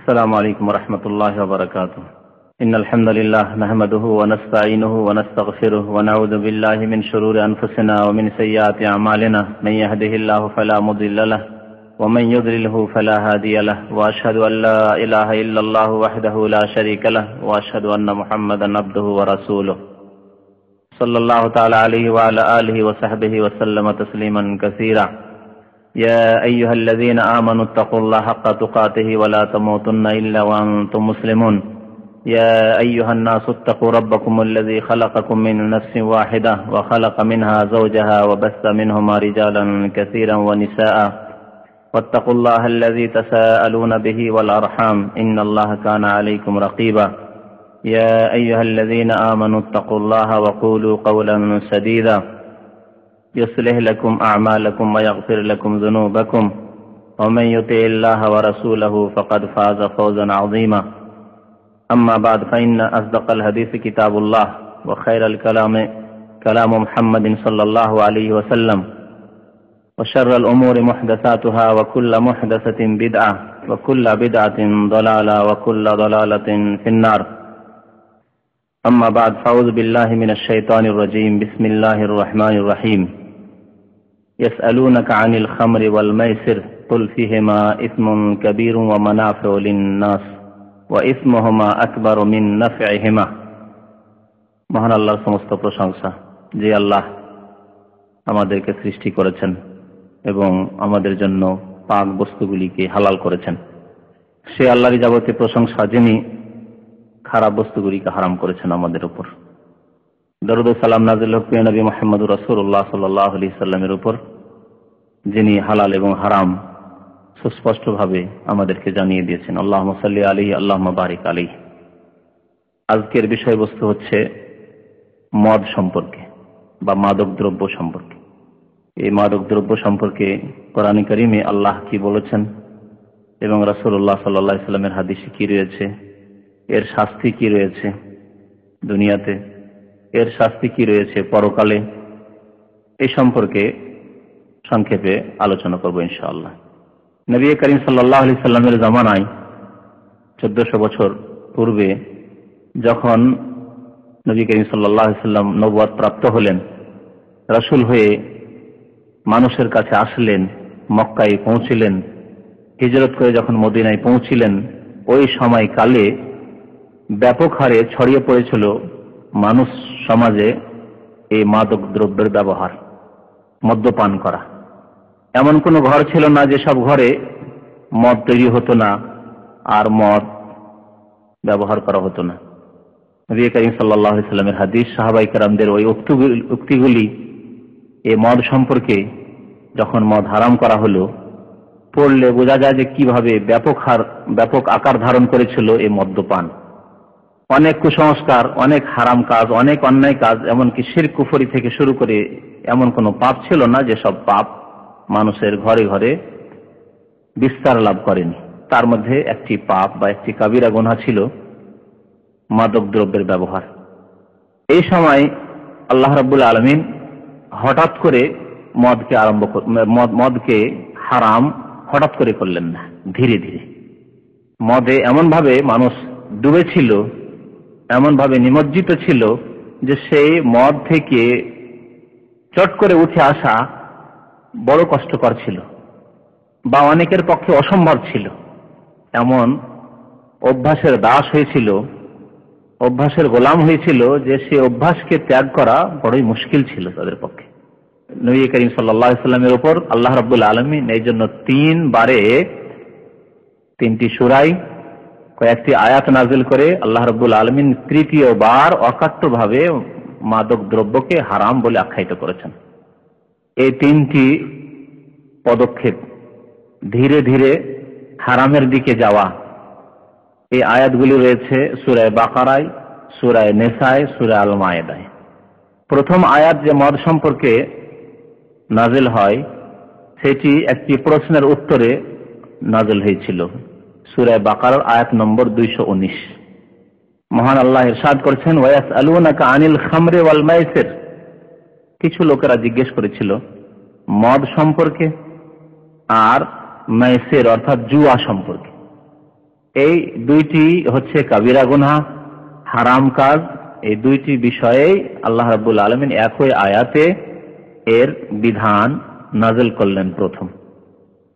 السلام عليكم ورحمة الله وبركاته. إن الحمد لله نحمده ونستعينه ونستغفره ونعوذ بالله من شرور أنفسنا ومن سيئات أعمالنا. من يهده الله فلا مضل له ومن يضلله فلا هادي له، وأشهد أن لا إله إلا الله وحده لا شريك له، وأشهد أن محمدا عبده ورسوله صلى الله تعالى عليه وعلى آله وصحبه وسلم تسليما كثيرا. يا أيها الذين آمنوا اتقوا الله حق تقاته ولا تموتن إلا وأنتم مسلمون. يا أيها الناس اتقوا ربكم الذي خلقكم من نفس واحدة وخلق منها زوجها وبث منهما رجالا كثيرا ونساء، واتقوا الله الذي تساءلون به والأرحام إن الله كان عليكم رقيبا. يا أيها الذين آمنوا اتقوا الله وقولوا قولا سديدا يصلح لكم أعمالكم ويغفر لكم ذنوبكم، ومن يطع الله ورسوله فقد فاز فوزا عظيما. أما بعد، فإن أصدق الحديث كتاب الله، وخير الكلام كلام محمد صلى الله عليه وسلم، وشر الأمور محدثاتها، وكل محدثة بدعة، وكل بدعة ضلالة، وكل ضلالة في النار. أما بعد، فأعوذ بالله من الشيطان الرجيم. بسم الله الرحمن الرحيم. يسألونك عن الخمر والميسر قل فيهما إثم كبير ومنافع للناس وإثمهما أكبر من نفعهما। মহান আল্লাহর সমস্ত প্রশংসা, যে আল্লাহ আমাদেরকে সৃষ্টি করেছেন এবং আমাদের জন্য পাক বস্তুগুলিকে হালাল করেছেন। সে আল্লাহরই যাবতীয় প্রশংসা, যিনি খারাপ বস্তুগুলিকে হারাম করেছেন আমাদের উপর। দরুদ ও সালাম নাযিল হোক প্রিয় নবী মুহাম্মদুর রাসূলুল্লাহ সাল্লাল্লাহু আলাইহি সাল্লামের উপর, যিনি হালাল এবং হারাম সুস্পষ্টভাবে আমাদেরকে জানিয়ে দিয়েছেন। আল্লাহুম্মা সাল্লি আলাইহি আল্লাহুম্মা বারিক আলাইহি। আজকের বিষয়বস্তু হচ্ছে মদ সম্পর্কে বা মাদক দ্রব্য সম্পর্কে। এই মাদক দ্রব্য সম্পর্কে কোরআনে কারিমে আল্লাহ কি বলেছেন এবং রাসূলুল্লাহ সাল্লাল্লাহু আলাইহি সাল্লামের হাদিসে কি রয়েছে, এর শাস্তি কি রয়েছে দুনিয়াতে, এর শাস্তি কি রয়েছে পরকালে, এই সম্পর্কে সংক্ষেপে আলোচনা করব ইনশাআল্লাহ। নবী করিম সাল্লাল্লাহু আলাইহি সাল্লামের জামানায় 1400 বছর পূর্বে যখন নবী করিম সাল্লাল্লাহু আলাইহি সাল্লাম নবুয়ত প্রাপ্ত হলেন, রাসূল হয়ে মানুষের কাছে আসলেন, মক্কায় পৌঁছিলেন, হিজরত করে যখন মদিনায় পৌঁছিলেন, ওই সময়কালে ব্যাপক হারে ছড়িয়ে পড়েছিল মানুষ সমাজে এই মাদক দ্রব্যের ব্যবহার, মদ্যপান করা। এমন কোনো ঘর ছিল না যেসব ঘরে মদ তৈরি হতো না আর মদ ব্যবহার করা হতো না। নবী করিম সাল্লাল্লাহু আলাইহি সাল্লামের হাদিস, সাহাবায়ে কেরামদের ওই উক্তিগুলি এই মদ সম্পর্কে, যখন মদ হারাম করা হলো, পড়লে বোঝা যায় যে কিভাবে ব্যাপক আকার ধারণ করেছিল এই মদ্যপান। অনেক কুসংস্কার, অনেক হারাম কাজ, অনেক অন্যায় কাজ, এমনকি শিরক কুফরি থেকে শুরু করে এমন কোনো পাপ ছিল না যেসব পাপ মানুষের ঘরে ঘরে বিস্তার লাভ করেনি। তার মধ্যে একটি পাপ বা একটি কাবিরা গুনাহ ছিল মাদক দ্রব্যের ব্যবহার। এই সময় আল্লাহ রাব্বুল আলামিন হঠাৎ করে মদকে হারাম হঠাৎ করে করলেন না, ধীরে ধীরে। মদে এমনভাবে মানুষ ডুবেছিল, এমনভাবে নিমজ্জিত ছিল যে সেই মদ থেকে চট করে উঠে আসা বড় কষ্টকর ছিল বা অনেকের পক্ষে অসম্ভব ছিল। এমন অভ্যাসের দাস হয়েছিল, অভ্যাসের গোলাম হয়েছিল যে সে অভ্যাসকে ত্যাগ করা বড়ই মুশকিল ছিল তাদের পক্ষে। নবী করিম সাল্লাল্লাহু আলাইহি সাল্লামের উপর আল্লাহ রাব্বুল আলামিন এই জন্য 3 বারে 3টি সূরায় কয়েকটি আয়াত নাযিল করে আল্লাহ রাব্বুল আলামিন তৃতীয়বার অকাট্যভাবে মাদক দ্রব্যকে হারাম বলে আখ্যায়িত করেছেন। এই 3টি পদক্ষেপ, ধীরে ধীরে হারামের দিকে যাওয়া, এই আয়াতগুলি রয়েছে সূরা বাকারায়, সূরা নিসায়, সূরা আল মায়েদায়। প্রথম আয়াত যে মদ সম্পর্কে নাযিল হয়, সেটি একটি প্রশ্নের উত্তরে নাযিল হয়েছিল। সূরা বাকারার আয়াত নম্বর 219। মহান আল্লাহ ইরশাদ করেছেন, ওয়ায়াসআলুনাকা আনিল খামরি ওয়াল মাইসির। কিছু লোকেরা জিজ্ঞেস করেছিল মদ সম্পর্কে আর মাইসির অর্থাৎ জুয়া সম্পর্কে। এই দুইটি হচ্ছে কাবিরা গুনাহ, হারাম কাজ। এই দুইটি বিষয়ে আল্লাহ রাব্বুল আলামিন একই আয়াতে এর বিধান নাযিল করলেন। প্রথম,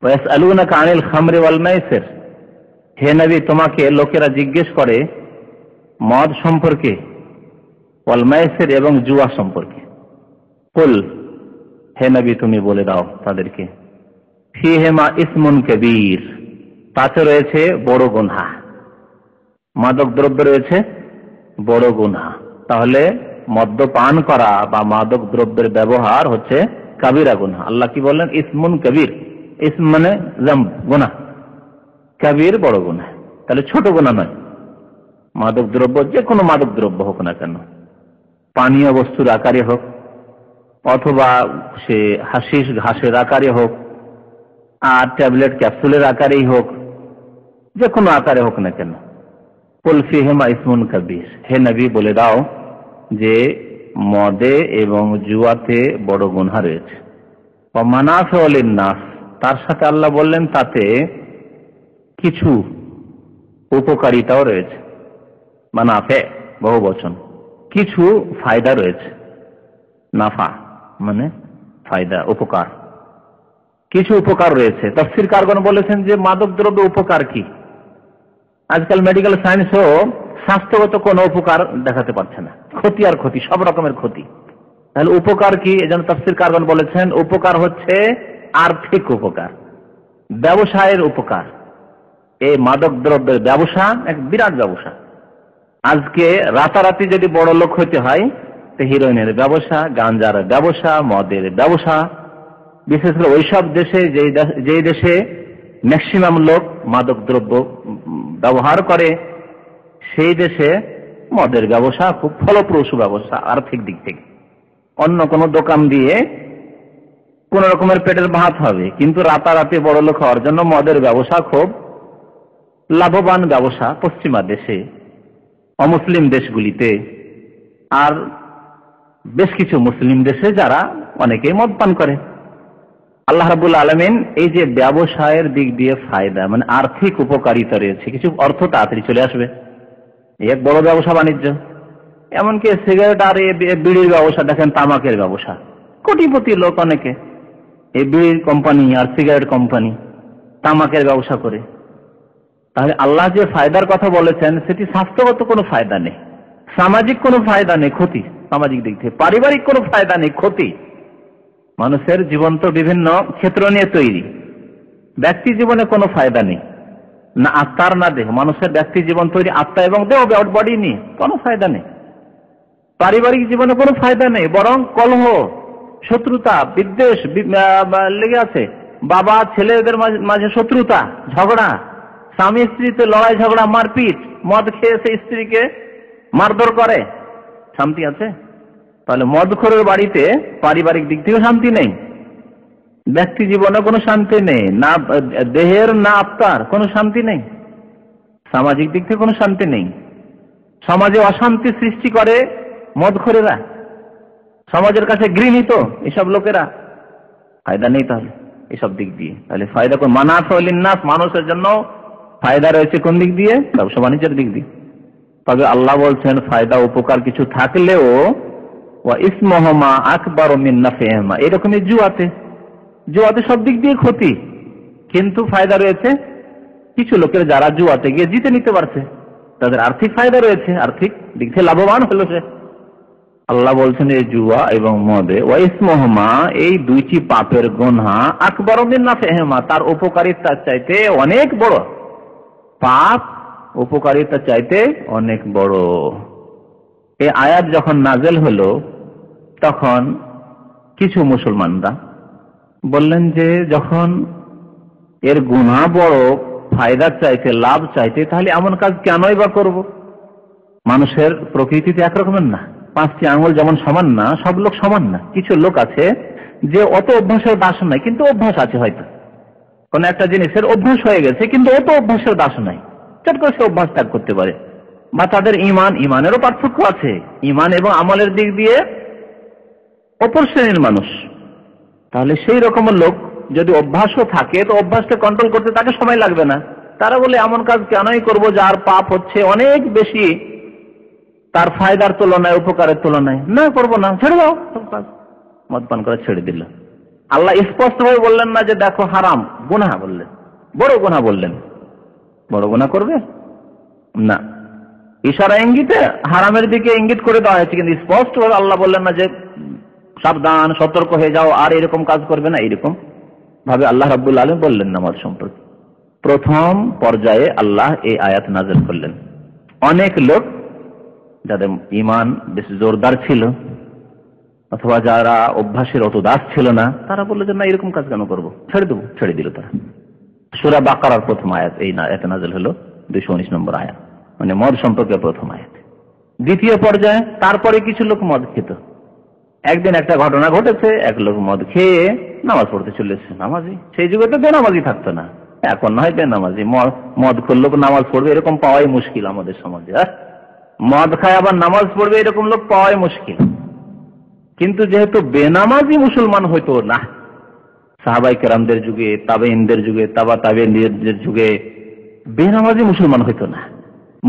ওয়াসআলুনাকা আনিল খামরি ওয়াল মাইসির, হে নবী তোমাকে লোকেরা জিজ্ঞেস করে মদ সম্পর্কে, ওয়াল মাইসির এবং জুয়া সম্পর্কে। কুল, হে নবী তুমি বলে দাও তাদেরকে, ফিহিমা ইসমুন কাবীর, তাতে রয়েছে বড় গুনাহ। মাদক দ্রব্য রয়েছে বড় গুনাহ। তাহলে মদ্যপান করা বা মাদক দ্রব্যের ব্যবহার হচ্ছে কাবিরা গুনাহ। আল্লাহ কি বললেন? ইসমুন কাবীর। ইসম মানে জাম্ব, গুনাহ। কাবীর বড় গুনাহ, তাহলে ছোট গুনাহ নয়। মাদক দ্রব্য যে কোনো মাদক দ্রব্য হোক না কেন, পানীয় বস্তুর আকারে হোক অথবা সে হাশিশ ঘাসের আকারে হোক আর ট্যাবলেট ক্যাপসুলের আকারেই হোক, যে কোনো আকারে হোক না কেন, কুল ফিহিমা ইসমুন কাবীর, হে নবী বলে দাও যে মদে এবং জুয়াতে বড় গুনাহ রয়েছে। ওয়া মানাফিউ লিন-নাস, তার সাথে আল্লাহ বললেন তাতে কিছু উপকারিতাও রয়েছে। মানাফে বহু বচন, কিছু ফায়দা রয়েছে। নাফা মানে ফায়দা, উপকার, কিছু উপকার রয়েছে। তাফসীরকারগণ বলেছেন যে মাদক দ্রব্য উপকার কি? আজকাল মেডিকেল সায়েন্সও স্বাস্থ্যগত কোনো উপকার দেখাতে পারছে না, ক্ষতি আর ক্ষতি, সব রকমের ক্ষতি। তাহলে উপকার কি? এজন্য তাফসীরকারগণ বলেছেন উপকার হচ্ছে আর্থিক উপকার, ব্যবসায়ের উপকার। এই মাদক দ্রব্যের ব্যবসা এক বিরাট ব্যবসা। আজকে রাতারাতি যদি বড় লোক হতে হয় তো হিরোইনের ব্যবসা, গাঞ্জার ব্যবসা, মদের ব্যবসা, বিশেষ করে ওইসব দেশে যেই দেশে ম্যাক্সিমাম লোক মাদক দ্রব্য ব্যবহার করে, সেই দেশে মদের ব্যবসা খুব ফলপ্রসূ ব্যবসা আর্থিক দিক থেকে। অন্য কোনো দোকান দিয়ে কোন রকমের পেটের ভাত হবে, কিন্তু রাতারাতি বড় লোক হওয়ার জন্য মদের ব্যবসা খুব লাভবান ব্যবসা পশ্চিমা দেশে, অমুসলিম দেশগুলিতে আর বেশ কিছু মুসলিম দেশে যারা অনেকেই মদ পান করে। আল্লাহ রাব্বুল আলামিন এই যে ব্যবসায়ের দিক দিয়ে ফায়দা মানে আর্থিক উপকারিতা রয়েছে, কিছু অর্থ তাড়াতাড়ি চলে আসবে, এক বড় ব্যবসা বাণিজ্য। এমনকি সিগারেট আর বিড়ির ব্যবসা দেখেন, তামাকের ব্যবসা, কোটিপতি লোক অনেকে এই বিড়ির কোম্পানি আর সিগারেট কোম্পানি, তামাকের ব্যবসা করে। তাহলে আল্লাহ যে ফায়দার কথা বলেছেন সেটি স্বাস্থ্যগত কোনো ফায়দা নেই, সামাজিক কোনো ফায়দা নেই, ক্ষতি সামাজিক দিক থেকে, পারিবারিক কোনো ফায়দা নেই, ক্ষতি। মানুষের জীবন তো বিভিন্ন ক্ষেত্র নিয়ে তৈরি, ব্যক্তি জীবনে কোনো ফায়দা নেই, না আত্মার না দেহ। মানুষের ব্যক্তি জীবন তৈরি আত্মা এবং দেহ, বডি নিয়ে কোনো ফায়দা নেই। পারিবারিক জীবনে কোনো ফায়দা নেই, বরং কলহ, শত্রুতা, বিদ্বেষ লেগে আছে। বাবা ছেলেদের মাঝে শত্রুতা, ঝগড়া, স্বামী স্ত্রীতে লড়াই ঝগড়া, মারপিট, মদ খেয়ে সে স্ত্রীকে মারধর করে, শান্তি আছে? তাহলে মদখোরের বাড়িতে পারিবারিক দিক থেকে শান্তি নেই, ব্যক্তি জীবনে কোনো শান্তি নেই, না দেহের না আত্মার কোনো শান্তি নেই, সামাজিক দিক থেকে কোনো শান্তি নেই। সমাজে অশান্তি সৃষ্টি করে মদখোরেরা, সমাজের কাছে ঘৃণিত এসব লোকেরা, ফায়দা নেই তাহলে এসব দিক দিয়ে। তাহলে ফায়দা কোন? মানাফিউ লিন-নাস, মানুষের জন্য ফায়দা রয়েছে কোন দিক দিয়ে? ব্যবসা বাণিজ্যের দিক দিয়ে। তবে আল্লাহ বলছেন ফায়দা উপকার কিছু থাকলেও ওয়া ইসমুহুমা আকবারু মিন নাফিহিমা, এরকমই জুয়াতে সব দিক দিয়ে ক্ষতি, কিন্তু ফায়দা রয়েছে কিছু লোকের, যারা জুয়াতে গিয়ে জিতে নিতে পারছে, তাদের আর্থিক ফায়দা রয়েছে, আর্থিক দিক থেকে লাভবান হলো সে। আল্লাহ বলছেন এই জুয়া এবং মদে ওয়া ইসমুহুমা, এই দুইটি পাপের গুনাহ আকবারু মিন নাফিহিমা, তার উপকারিতার চাইতে অনেক বড়। পাপ উপকারিতা চাইতে অনেক বড়। এই আয়াত যখন নাযিল হলো তখন কিছু মুসলমানরা বললেন যে যখন এর গুনাহ বড়, ফায়দা চাইতে, লাভ চাইতে, তাহলে এমন কাজ কেনই বা করব? মানুষের প্রকৃতিতে একরকমের না, 5টি আঙুল যেমন সমান না, সব লোক সমান না। কিছু লোক আছে যে অত অভ্যাসের দাস নাই, কিন্তু অভ্যাস আছে, হয়তো কোন একটা জিনিসের অভ্যাস হয়ে গেছে, কিন্তু অত অভ্যাসের দাস নাই, চট করে সে অভ্যাস ত্যাগ করতে পারে। বা তাদের ইমানেরও পার্থক্য আছে, ইমান এবং আমলের দিক দিয়ে অপর শ্রেণীর মানুষ। তাহলে সেই রকমের লোক যদি অভ্যাসও থাকে, তো অভ্যাসকে কন্ট্রোল করতে তাকে সময় লাগবে না, তারা বলে এমন কাজ কেনই করবো যার পাপ হচ্ছে অনেক বেশি তার ফায়দার তুলনায়, উপকারের তুলনায়, না করবো না, ছেড়ে দাও সব কাজ। মদ পান করে ছেড়ে দিল। আল্লাহ স্পষ্টভাবে বললেন না যে দেখো হারাম, গুনাহ বললেন, বড় গুনাহ বললেন। বড় গুনাহ করবে না, ইশারা ইঙ্গিতে হারামের দিকে ইঙ্গিত করে দেওয়া হয়েছে, কিন্তু স্পষ্টভাবে আল্লাহ বললেন না যে সাবধান, সতর্ক হয়ে যাও, আর এরকম কাজ করবে না। এরকম ভাবে আল্লাহ রাব্বুল আলামিন বললেন নামাজ সম্পর্কে। প্রথম পর্যায়ে আল্লাহ এই আয়াত নাযিল করলেন। অনেক লোক যাদের ঈমান বেশ জোরদার ছিল অথবা যারা অভ্যাসের অত দাস ছিল না, তারা বললো যে না, এরকম কাজ কেন করবো, ছেড়ে দেবো। ছেড়ে দিল তারা। সূরা বাকারার প্রথম আয়াত, এই আয়াত নাযিল হলো 219 নম্বর আয়াত, মানে মদ সম্পর্কে প্রথম আয়াত। দ্বিতীয় পর্যায়ে তারপরে কিছু লোক মদ খেত। একদিন একটা ঘটনা ঘটেছে, এক লোক মদ খেয়ে নামাজ পড়তে চলে এসেছে। নামাজি, সেই যুগে তো বেনামাজি থাকতো না, এখন নয় বেনামাজি। মদ খেয়ে লোক নামাজ পড়বে এরকম পাওয়াই মুশকিল আমাদের সমাজে। মদ খায় আবার নামাজ পড়বে এরকম লোক পাওয়াই মুশকিল। কিন্তু যেহেতু বেনামাজি মুসলমান হইতো না, সাহাবায়ে কেরামদের যুগে, তাবেঈনদের যুগে, তাবা তাবেঈনদের যুগে বেনামাজি মুসলমান হইতো না।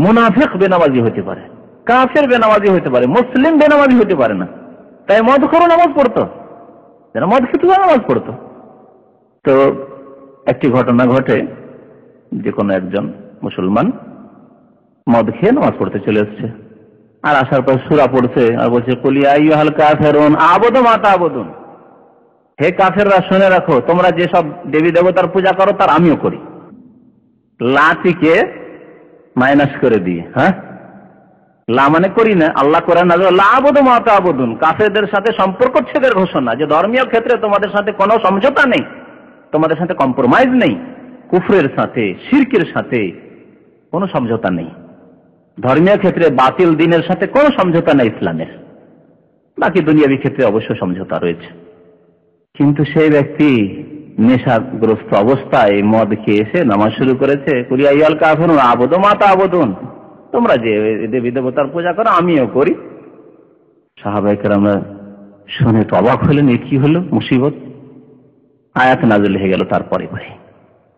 মুনাফিক বেনামাজি হতে পারে, কাফের বেনামাজি হতে পারে, মুসলিম বেনামাজি হতে পারে না। তাই মদখোর নামাজ পড়তো, যারা মদ খেত নামাজ পড়তো। তো একটি ঘটনা ঘটে যে কোনো একজন মুসলমান মদ খেয়ে নামাজ পড়তে চলে এসছে, আর আসার পর সূরা পড়ছে আর বলছে কুল ইয়া আইয়ুহাল কাফিরুন আ'বুদু মা তা'বুদুন, হে কাফেররা শুনে রাখো, তোমরা যেসব দেবী দেবতার পূজা করো তার আমিও করি। লাতিকে মাইনাস করে দিয়ে, হ্যাঁ, লা মানে করি না, আল্লাহ কোরআন নাযিল লা আ'বুদু মা তা'বুদুন, কাফেরদের সাথে সম্পর্ক ছেদের ঘোষণা, যে ধর্মীয় ক্ষেত্রে তোমাদের সাথে কোনো সমঝোতা নেই, তোমাদের সাথে কম্প্রোমাইজ নেই, কুফরের সাথে, শিরকের সাথে কোনো সমঝোতা নেই। ধর্মীয় ক্ষেত্রে বাতিল দিনের সাথে কোনো সমঝোতা নেই ইসলামের। বাকি দুনিয়াবী ক্ষেত্রে অবশ্য সমঝোতা রয়েছে। কিন্তু সেই ব্যক্তি নেশাগ্রস্ত অবস্থায় মদ খেয়ে এসে নামাজ শুরু করেছে, কুল ইয়া আইয়ুহাল কাফিরুন আ'বুদু মা তা'বুদুন, তোমরা যে দেবী দেবতার পূজা করো আমিও করি। সাহাবায়ে কেরামরা শুনে তো অবাক হলেন, এ কি হলো, মুসিবত। আয়াত নাযিল হয়ে গেল। তারপরে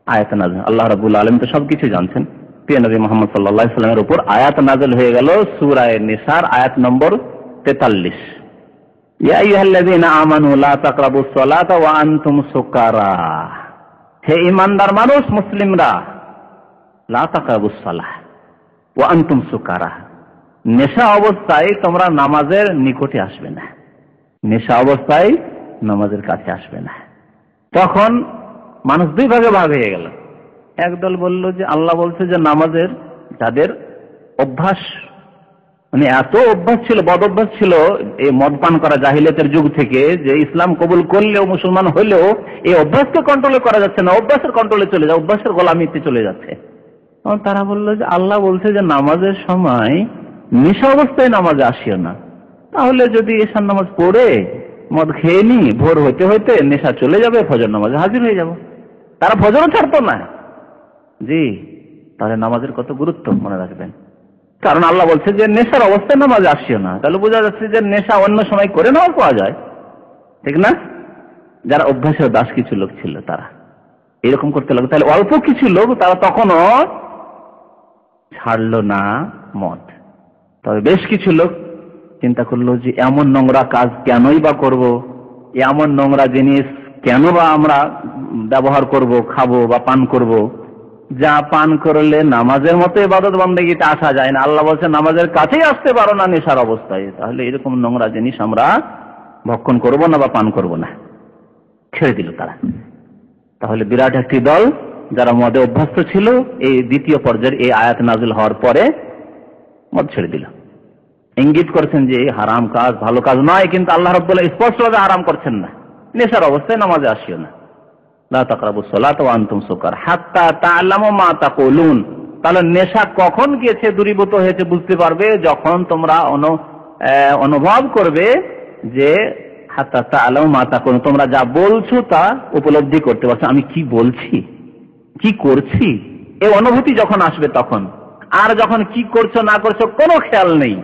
আয়াত নাযিল, আল্লাহ রাব্বুল আলামিন তো সবকিছু জানছেন। প্রিয় নবী মুহাম্মদ সাল্লাল্লাহু আলাইহি ওয়াসাল্লামের উপর আয়াত নাযিল হয়ে গেল সূরা নিসার আয়াত নম্বর 43, ইয়া আইয়ুহাল্লাযীনা আমানু লা তাকরাবুস সালাতা ওয়া আনতুম সুকারা, হে ঈমানদার মানুষ মুসলিমরা, লা তাকরাবুস সালাহ ওয়া আনতুম সুকারা, নেশা অবস্থায় তোমরা নামাজের নিকটে আসবে না, নেশা অবস্থায় নামাজের কাছে আসবে না। তখন মানুষ দুই ভাগে ভাগ হয়ে গেল। একদল বলল যে আল্লাহ বলছে যে নামাজের যাদের অভ্যাস, মানে এত অভ্যাস ছিল, বদ অভ্যাস ছিল এই মদ পান করা জাহিলিয়াতের যুগ থেকে, যে ইসলাম কবুল করলেও, মুসলমান হলেও এই অভ্যাসকে কন্ট্রোল করা যাচ্ছে না, অভ্যাসের কন্ট্রোলে চলে যায়, অভ্যাসের গোলামিতে চলে যাচ্ছে। তারা বললো যে আল্লাহ বলছে যে নামাজের সময় নেশা অবস্থায় নামাজে আসিও না, তাহলে যদি এশার নামাজ পড়ে মদ খেয়ে নি, ভোর হইতে হইতে নেশা চলে যাবে, ফজর নামাজে হাজির হয়ে যাব। তারা ফজরও ছাড়তো না। জি, তাহলে নামাজের কত গুরুত্ব মনে রাখবেন। কারণ আল্লাহ বলছে যে নেশার অবস্থায় নামাজে আসিও না, তাহলে বোঝা যাচ্ছে যে নেশা অন্য সময় করে নেওয়া পাওয়া যায়, ঠিক না? যারা অভ্যাসের দাস কিছু লোক ছিল তারা এরকম করতে লাগলো। তাহলে অল্প কিছু লোক তারা তখনও ছাড়লো না মদ, তবে বেশ কিছু লোক চিন্তা করলো যে এমন নোংরা কাজ কেনই বা করব, এমন নোংরা জিনিস কেন বা আমরা ব্যবহার করব, খাবো বা পান করব, যা পান করলে নামাজের মতো ইবাদত বন্দেগীতে আসা যায় না। আল্লাহ বলছে নামাজের কাছেই আসতে পারো না নেশার অবস্থায়, তাহলে এরকম নোংরা জিনিস আমরা ভক্ষণ করব না বা পান করব না। ছেড়ে দিল তারা। তাহলে বিরাট একটি দল যারা মদে অভ্যস্ত ছিল, এই দ্বিতীয় পর্যায়ের এই আয়াত নাযিল হওয়ার পরে মদ ছেড়ে দিল। ইঙ্গিত করছেন যে হারাম কাজ, ভালো কাজ নয়, কিন্তু আল্লাহ রাব্বুল আলামিন স্পষ্টভাবে হারাম করছেন না, নেশার অবস্থায় নামাজে আসিও না। লা তাকরাবুস সালাতা ওয়া আনতুম সুকার হাত্তা তা'লামু মা তাকুলুন, তাহলে নেশা কখন গিয়েছে, দূরীভূত হয়েছে বুঝতে পারবে যখন তোমরা অনুভব করবে যে হাত্তা তা'লামু মা তাকুলুন, তোমরা যা বলছো তা উপলব্ধি করতে পারছো, আমি কি বলছি, কি করছি, এই অনুভূতি যখন আসবে তখন। আর যখন কি করছো না করছো কোনো খেয়াল নেই,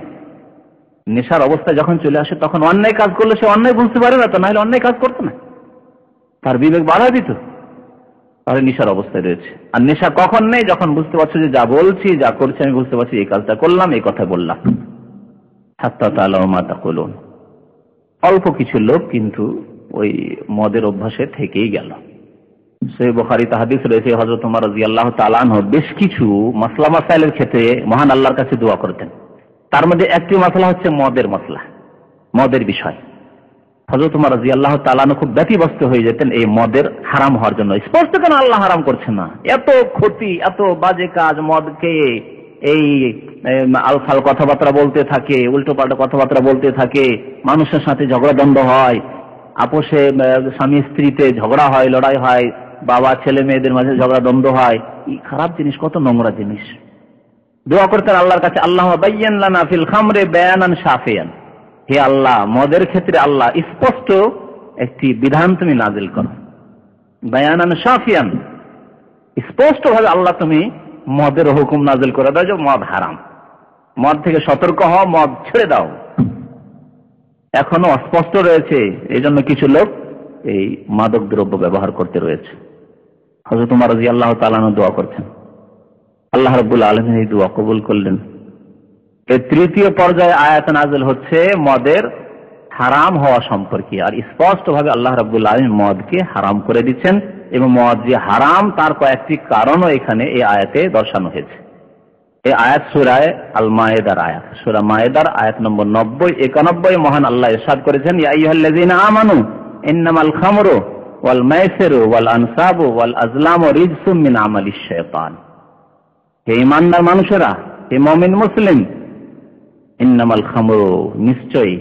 নেশার অবস্থায় যখন চলে আসে তখন অন্যায় কাজ করলে সে অন্যায় বুঝতে পারে না, তো নাহলে অন্যায় কাজ করতো না, তার বিবেক বাধা দিত। তাহলে নেশার অবস্থায় রয়েছে। আর নেশা কখন নেই? যখন বুঝতে পারছো যে যা বলছি, যা করছি, আমি বুঝতে পারছি এই কাজটা করলাম, এই কথা বললাম। হাত্তা তাআলামু মা তাকুলুন। অল্প কিছু লোক কিন্তু ওই মদের অভ্যাসে থেকেই গেল। সহিহ বুখারীতে হাদিস রয়েছে, হযরত ওমর রাদিয়াল্লাহু তাআলা আনহু বেশ কিছু মাসলা মাসাইলের ক্ষেত্রে মহান আল্লাহর কাছে দোয়া করতেন। তার মধ্যে একটি মাসলা হচ্ছে মদের মাসলা, মদের বিষয়। হযরত ওমর রাদিয়াল্লাহু তাআলা আনহু খুব ব্যতিব্যস্ত হয়ে যেতেন এই মদের হারাম হওয়ার জন্য। স্পষ্ট কেন আল্লাহ হারাম করছে না? এত ক্ষতি, এত বাজে কাজ, মদকে এই আলফাল কথাবার্তা বলতে থাকে, উল্টো পাল্টা কথাবার্তা বলতে থাকে, মানুষের সাথে ঝগড়া দ্বন্দ্ব হয়, আপোষে স্বামী স্ত্রীতে ঝগড়া হয়, লড়াই হয়, বাবা ছেলে মেয়েদের মাঝে ঝগড়া দ্বন্দ্ব হয়। এই খারাপ জিনিস, কত নোংরা জিনিস। দোয়া করতেন আল্লাহর কাছে, আল্লাহুম্মা বায়্যিন লানা ফিল খামরি বায়ানান শাফিয়ান। হে আল্লাহ, মদের ক্ষেত্রে আল্লাহ স্পষ্ট একটি বিধান তুমি নাজিল করো। বায়ানান শাফিয়ান, স্পষ্ট ভাবে আল্লাহ তুমি মদের হুকুম নাজিল করে দাও যে মদ হারাম, মদ থেকে সতর্ক হও, মদ ছেড়ে দাও। এখনো অস্পষ্ট রয়েছে, এই জন্য কিছু লোক এই মাদক দ্রব্য ব্যবহার করতে রয়েছে। হযরত ওমর রাদিয়াল্লাহু তাআলা আনহু দোয়া করছেন, আল্লাহ রাব্বুল আলামিন এই দোয়া কবুল করলেন। এর তৃতীয় পর্যায়ে আয়াত নাযিল হচ্ছে মদের হারাম হওয়া সম্পর্কে। আর স্পষ্ট ভাবে আল্লাহ রাব্বুল আলামিন মদকে হারাম করে দিচ্ছেন, এবং মদ যে হারাম তার কয়েকটি কারণও এখানে এই আয়াতে দর্শানো হয়েছে। এই আয়াত সূরা আল মায়েদার আয়াত, সূরা মায়েদার আয়াত নম্বর 90-91 মহান আল্লাহ ইরশাদ করেছেন, ইয়া আইয়ুহাল্লাযীনা আমানু ইন্নামাল খামরু ওয়াল মাইসিরু ওয়াল আনসাবু ওয়াল আজলামু রিজসুম মিন আমালিশ শাইতান। হে ঈমানদার মানুষেরা, হে মুমিন মুসলিম, ইন্নামাল খামরু, নিশ্চয়ই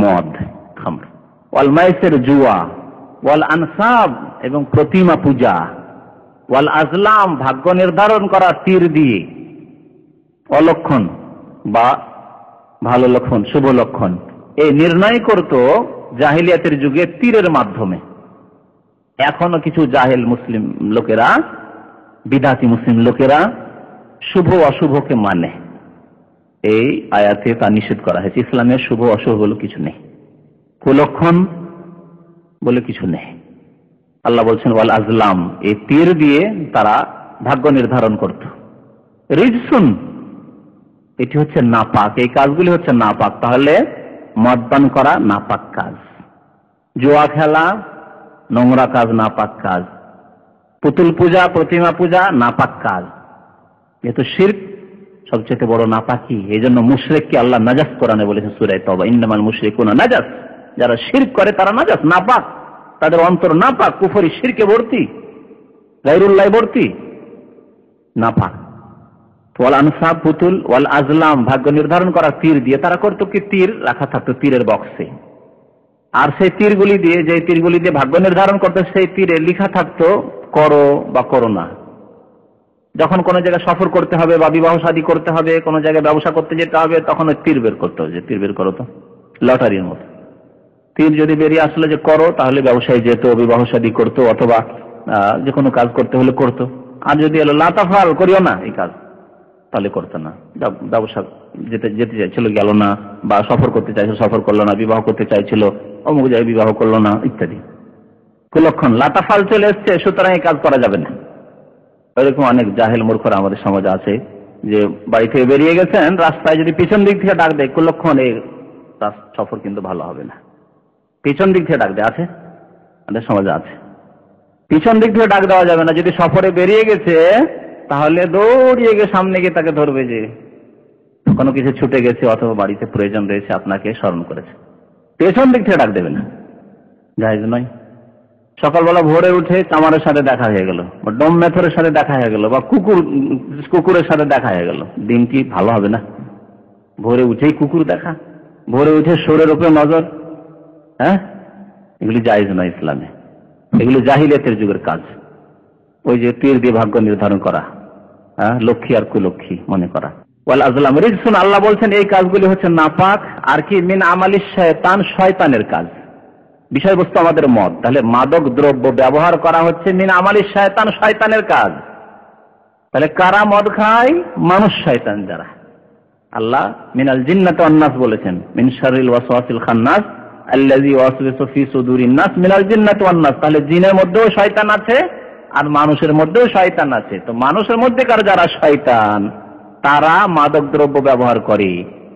মদ, খামর, ওয়াল মাইসির, জুয়া, ওয়াল আনসাব, এবং প্রতিমা পূজা, ওয়াল আজলাম, ভাগ্য নির্ধারণ করা তীর দিয়ে, অলক্ষণ বা ভালো লক্ষণ, শুভ লক্ষণ, এই নির্ণয় করত জাহিলিয়াতের যুগে তীরের মাধ্যমে। এখনো কিছু জাহেল মুসলিম লোকেরা, বিদাতি মুসলিম লোকেরা শুভ অশুভকে মানে। এই আয়াতে তা নিষেধ করা হয়েছে। ইসলামের শুভ অশুভ বলে কিছু নেই, কুলক্ষণ বলে কিছু নেই। আল্লাহ বলছেন ওয়াল আজলাম, এই তীর দিয়ে তারা ভাগ্য নির্ধারণ করত। রিজসুন, এটি হচ্ছে নাপাক, এই কাজগুলি হচ্ছে নাপাক। তাহলে মদপান করা নাপাক কাজ, জুয়া খেলা নোংরা কাজ, নাপাক কাজ, পুতুল পূজা, প্রতিমা পূজা নাপাক কাজ। যেহেতু শিরক সবচেয়ে বড় নাপাকি, এই জন্য মুশরিককে আল্লাহ নাজাস কোরআনে বলেছেন সূরা তাওবা, ইন্নামাল মুশরিকুনা নাজাস, যারা শিরক করে তারা নাজাস, নাপাক, তাদের অন্তর নাপাক, কুফরি শিরকে ভর্তি, গায়রুল্লাহ ভর্তি, নাপাক। ওয়াল আনসাব, পুতুল, ওয়াল আজলাম, ভাগ্য নির্ধারণ করা তীর দিয়ে তারা করতো কি, তীর রাখা থাকতো তীরের বক্সে, আর সেই তীরগুলি দিয়ে, যে তীরগুলি দিয়ে ভাগ্য নির্ধারণ করতো, সেই তীরে লেখা থাকতো করো বা করো না। যখন কোনো জায়গায় সফর করতে হবে বা বিবাহ শাদী করতে হবে, কোনো জায়গায় ব্যবসা করতে যেতে হবে, তখন ওই তীর বের করতে হবে, যে তীর বের করো, তো লটারির মতো তীর যদি বেরিয়ে আসলে যে করো, তাহলে ব্যবসায় যেত, বিবাহ শাদী করতো, অথবা যে কোনো কাজ করতে হলে করতো। আর যদি এলো লা তাফআল, করিও না এই কাজ, তাহলে করতো না। ব্যবসা যেতে চাইছিল, গেল না, বা সফর করতে চাইছিল, সফর করলো না, বিবাহ করতে চাইছিল, অমুক জায়গায় বিবাহ করলো না, ইত্যাদি কুলক্ষণ। লা তাফআল চলে এসছে, সুতরাং এই কাজ করা যাবে না। এরকম অনেক জাহেল মূর্খরা আমাদের সমাজে আছে, যে বাড়ি থেকে বেরিয়ে গেছেন, রাস্তায় যদি পিছন দিক থেকে ডাক দেয় কুলক্ষণ, এই সফর কিন্তু ভালো হবে না। পিছন দিক থেকে ডাক দেয়, আছে আমাদের সমাজে, আছে। পিছন দিক থেকে ডাক দেওয়া যাবে না। যদি সফরে বেরিয়ে গেছে, তাহলে দৌড়িয়ে গিয়ে সামনে গিয়ে তাকে ধরবে, যে কোনো কিছু ছুটে গেছে অথবা বাড়িতে প্রয়োজন রয়েছে, আপনাকে স্মরণ করেছে। পেছন দিক থেকে ডাক দেবে না, জায়েজ নয়। সকালবেলা ভোরে উঠে চামারের সাথে দেখা হয়ে গেল, বা ডম মেথরের সাথে দেখা হয়ে গেল, বা কুকুরের সাথে দেখা হয়ে গেল, দিন কি ভালো হবে না? ভোরে উঠেই কুকুর দেখা, ভোরে উঠে শোরের উপরে নজর, হ্যাঁ, এগুলি জায়েজ নয় ইসলামে। এগুলো জাহিলিয়াতের যুগের কাজ। ওই যে তীর দিয়ে ভাগ্য নির্ধারণ করা, হ্যাঁ, লক্ষ্মী আর কুলক্ষ্মী মনে করা। ওয়াল আজলাম রিজসুন, আল্লাহ বলছেন এই কাজগুলি হচ্ছে নাপাক। আর কি, মিন আমালিশ শায়তান, শয়তানের কাজ। বিষয়বস্তু আমাদের মদ, তাহলে মাদক দ্রব্য ব্যবহার করা হচ্ছে মিন আমালিশ শায়তান, শয়তানের কাজ। তাহলে কারা মদ খায়? মানুষ, শয়তান যারা। আল্লাহ মিনাল জিন্নাতি ওয়ান নাস বলেছেন, মিন শাররিল ওয়াসওয়াসিল খান্নাস আল্লাযী ওয়াসওয়াসু ফি সুদুরিন নাস মিনাল জিন্নাতি ওয়ান নাস। তাহলে জিনের মধ্যেও শয়তান আছে, আর মানুষের মধ্যেও শয়তান আছে। তো মানুষের মধ্যেকার যারা শয়তান তারা মাদক দ্রব্য ব্যবহার করে,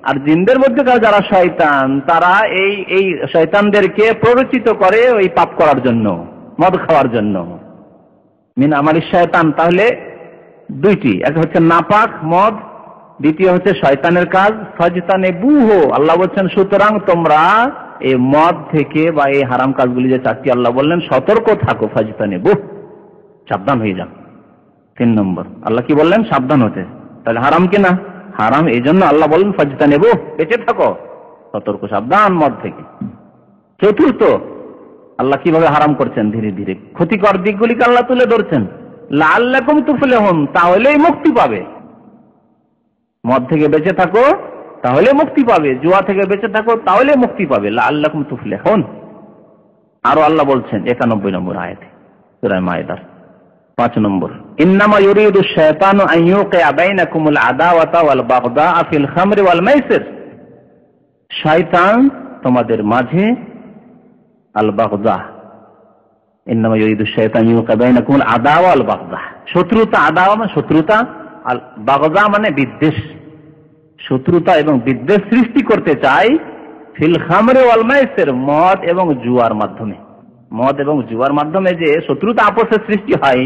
আর জিনদের মধ্যেকার যারা শয়তান তারা এই শয়তানদেরকে প্ররোচিত করে ওই পাপ করার জন্য, মদ খাওয়ার জন্য। মিন আমালিশ শয়তান, তাহলে দুইটি, একটা হচ্ছে নাপাক মদ, দ্বিতীয় হচ্ছে শয়তানের কাজ। ফাজতানিবুহু, আল্লাহ বলছেন সুতরাং তোমরা এই মদ থেকে বা এই হারাম কাজগুলি যে চারটি আল্লাহ বললেন সতর্ক থাকো। ফাজতানিবুহু, সাবধান হয়ে যাও। 3 নম্বর আল্লাহ কি বললেন? সাবধান হতে। তাহলে হারাম কিনা? হারাম, এই জন্য আল্লাহ বললেন ফাজতানিবুহু, বেঁচে থাকো, সতর্ক, সাবধান মদ থেকে। চতুর্থ, আল্লাহ কিভাবে হারাম করছেন? ধীরে ধীরে ক্ষতিকর দিকগুলিকে আল্লাহ তুলে ধরছেন। লাআল্লাকুম তুফলিহুন, তাহলেই মুক্তি পাবে। মদ থেকে বেঁচে থাকো তাহলে মুক্তি পাবে, জুয়া থেকে বেঁচে থাকো তাহলে মুক্তি পাবে। লাআল্লাকুম তুফলিহুন। আরো আল্লাহ বলছেন 91 নম্বর আয়াতে সূরা মায়েদার 5 নম্বর, ইন্নামা ইউরিদু শাইতানু আন ইউকিআ বাইনাকুমুল আদাওয়াতা ওয়াল বাগদাআ ফিল খামরি ওয়াল মাইসির। শয়তান তোমাদের মাঝে আল বাগদা, ইন্নামা ইউরিদু শাইতানু ইউকিআ বাইনাকুমুল আদাওয়া ওয়াল বাগদা, শত্রুতা, আদাওয়া মানে শত্রুতা, আর বাগদা মানে বিদ্বেষ, শত্রুতা এবং বিদ্বেষ সৃষ্টি করতে চাই ফিল খামরি ওয়াল মাইসির, মদ এবং জুয়ার মাধ্যমে। মদ এবং জুয়ার মাধ্যমে যে শত্রুতা আপোষের সৃষ্টি হয়,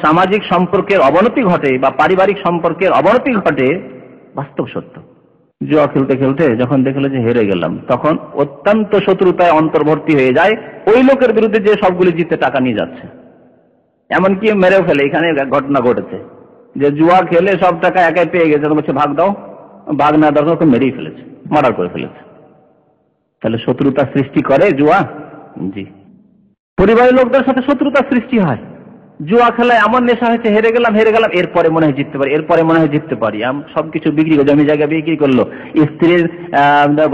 সামাজিক সম্পর্কের অবনতি ঘটে বা পারিবারিক সম্পর্কের অবনতি ঘটে, বাস্তব সত্য। জুয়া খেলতে খেলতে যখন দেখলো যে হেরে গেলাম, তখন অত্যন্ত শত্রুতায় অন্তর্ভর্তি হয়ে যায় ওই লোকের বিরুদ্ধে যে সবগুলি জিতে টাকা নিয়ে যাচ্ছে, এমনকি মেরেও ফেলে। এখানে ঘটনা ঘটেছে যে জুয়া খেলে সব টাকা একাই পেয়ে গেছে, বলছে ভাগ দাও, ভাগ না দেওয়ার তো মেরেই ফেলেছে, মার্ডার করে ফেলেছে। তাহলে শত্রুতা সৃষ্টি করে জুয়া। জি, পরিবারের লোকদের সাথে শত্রুতা সৃষ্টি হয়। জুয়া খেলায় এমন নেশা হয়েছে, হেরে গেলাম, এরপরে মনে হয় জিততে পারি, এরপরে মনে হয় জিততে পারি, সবকিছু বিক্রি করে, জমি জায়গা বিক্রি করলো, স্ত্রীর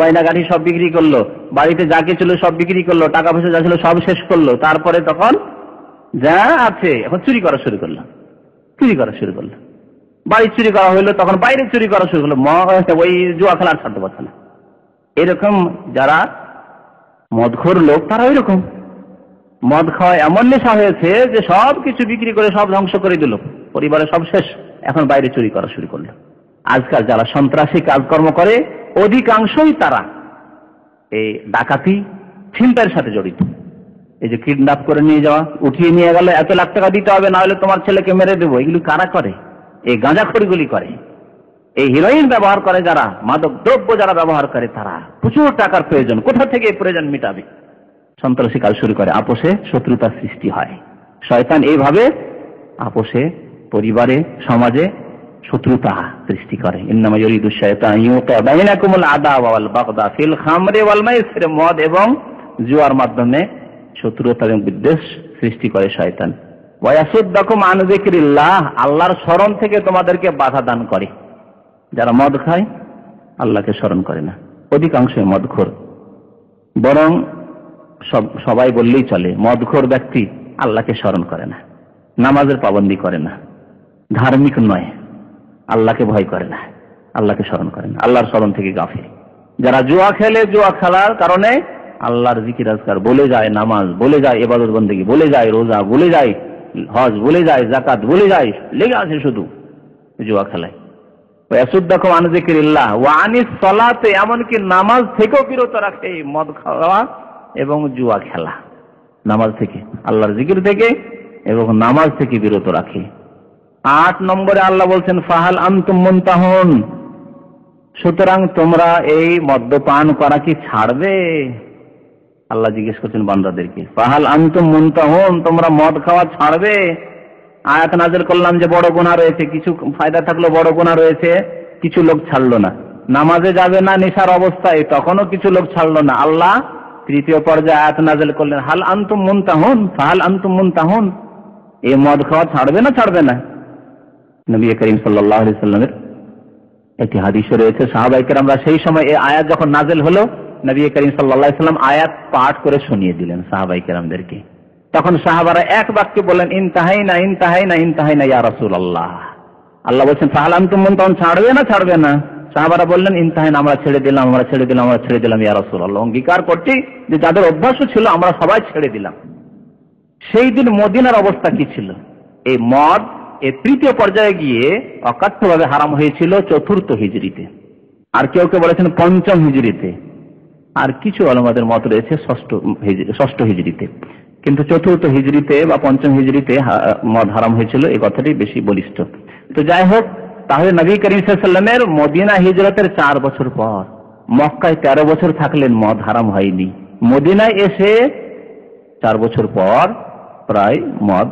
গয়নাগাড়ি সব বিক্রি করলো, বাড়িতে যা কিছু ছিল সব বিক্রি করলো, টাকা পয়সা যা ছিল সব শেষ করলো, তারপরে তখন যা আছে এখন চুরি করা শুরু করলো, বাড়ি চুরি করা হইলো, তখন বাইরে চুরি করা শুরু করলো, ওই জুয়া খেলার ছাড়তে পারছে না। এরকম যারা মদখোর লোক তারা ওই রকম, মদ খাওয়া এমন নেশা হয়েছে যে সব কিছু বিক্রি করে সব ধ্বংস করে দিল, পরিবারের সব শেষ, এখন বাইরে চুরি করা শুরু করলো। আজকাল যারা সন্ত্রাসী কাজকর্ম করে অধিকাংশই তারা এই ডাকাতি, ছিনতাইয়ের সাথে জড়িত। এই যে কিডন্যাপ করে নিয়ে যাওয়া, উঠিয়ে নিয়ে গেল, এত লাখ টাকা দিতে হবে, না হলে তোমার ছেলেকে মেরে দেবো, এগুলি কারা করে? এই গাঁজাখড়িগুলি করে, এই হিরোইন ব্যবহার করে যারা, মাদক দ্রব্য যারা ব্যবহার করে, তারা প্রচুর টাকার প্রয়োজন, কোথা থেকে এই প্রয়োজন মিটাবে? সন্ত্রাসী কাজ শুরু করে, আপোষে শত্রুতা সৃষ্টি হয়। শয়তান এইভাবে আপোষে, পরিবারে, সমাজে শত্রুতা সৃষ্টি করে। ইন্নামা ইউরিদু শাইতানু ইউকিআ বাইনাকুমুল আদাওয়া ওয়াল বাগদা ফিল খামরি ওয়াল মাইসির, মদ এবং জুয়ার মাধ্যমে শত্রুতা এবং বিদ্বেষ সৃষ্টি করে শয়তান। ওয়া ইয়াসুদ্দাকুম আন যিকরিল্লাহ, আল্লাহর স্মরণ থেকে তোমাদেরকে বাধা দান করে। যারা মদ খায় আল্লাহকে স্মরণ করে না, অধিকাংশই মদখোর। বরং সবাই বললেই চলে, মদখোর ব্যক্তি আল্লাহকে স্মরণ করে না, নামাজের পাবন্দি করে না, ধার্মিক নয়, আল্লাহকে ভয় করে না, আল্লাহকে স্মরণ করে না, আল্লাহর স্মরণ থেকে গাফিল। যারা জুয়া খেলে, জুয়া খেলার কারণে আল্লাহর জিকির আজকার বলে যায়, নামাজ বলে যায়, ইবাদত বন্দেগী বলে যায়, রোজা বলে যায়, হজ বলে যায়, যাকাত বলে যায়, লেগে আছে শুধু জুয়া খেলায়। ইয়াসুদ্দাকুম আন যিকরিল্লাহ ওয়া আনিস সালাতে, এমনকি নামাজ থেকেও বিরত রাখে মদ খাওয়া এবং জুয়া খেলা। নামাজ থেকে, আল্লাহর জিকির থেকে এবং নামাজ থেকে বিরত রাখে। 8 নম্বরে আল্লাহ বলছেন ফাহাল আনতুম মুনতাহুন, সুতরাং তোমরা এই মদ্যপান করা কি ছাড়বে? আল্লাহ জিজ্ঞেস করছেন বান্দাদেরকে, ফাহাল আনতুম মুনতাহুন, তোমরা মদ খাওয়া ছাড়বে? আয়াত নাযিল করলাম যে বড় গুনাহ রয়েছে, কিছু ফায়দা থাকলো, বড় গুনাহ রয়েছে, কিছু লোক ছাড়লো না। নামাজে যাবে না নেশার অবস্থায়, তখনও কিছু লোক ছাড়লো না। আল্লাহ তৃতীয় পর্যায়ে আয়াত নাযিল করলেন হাল আনতুম মুনতাহুন, ফাহাল আনতুম মুনতাহুন, এই মদ খাওয়া ছাড়বে না ছাড়বে না? নবী করিম সাল্লাল্লাহু আলাইহি সাল্লামের একটি হাদিসে রয়েছে, সাহাবায়ে কেরামরা সেই সময় এই আয়াত যখন নাযিল হলো, নবী করিম সাল্লাল্লাহু আলাইহি সাল্লাম আয়াত পাঠ করে শুনিয়ে দিলেন সাহাবায়ে কেরামদেরকে। তখন সাহাবারা এক বাক্যে বললেন ইনতাহাইনা ইনতাহাইনা ইনতাহাইনা ইয়া রাসূলুল্লাহ। আল্লাহ বলেন ফাহাল আনতুম মুনতাহুন, ছাড়বে না ছাড়বে না? সাহাবারা বললেন ইনতাহাইনা, আমরা ছেড়ে দিলাম, আমরা ছেড়ে দিলাম, আমরা ছেড়ে দিলাম ইয়া রাসূলুল্লাহ। অঙ্গীকার করছি যে যাদের অভ্যাস ছিল আমরা সবাই ছেড়ে দিলাম। সেই দিন মদিনার অবস্থা কি ছিল? এই মদ এই তৃতীয় পর্যায়ে গিয়ে অকাট্যভাবে হারাম হয়েছিল চতুর্থ হিজরিতে, আর কেউ কেউ বলেছেন পঞ্চম হিজরিতে, আর কিছু আলেমদের মত রয়েছে ষষ্ঠ হিজরিতে। কিন্তু চতুর্থ হিজরিতে বা পঞ্চম হিজরিতে মদ হারাম হয়েছিল, এই কথাটি বেশি বলিষ্ঠ। তো যাই হোক, তাহলে নবী করিম সাল্লাল্লাহু আলাইহি ওয়াসাল্লামের মদিনা হিজরতের 4 বছর পর, মক্কায় 13 বছর থাকলেন, মদ হারাম হয়নি। মদিনায় এসে 4 বছর পর প্রায় মদ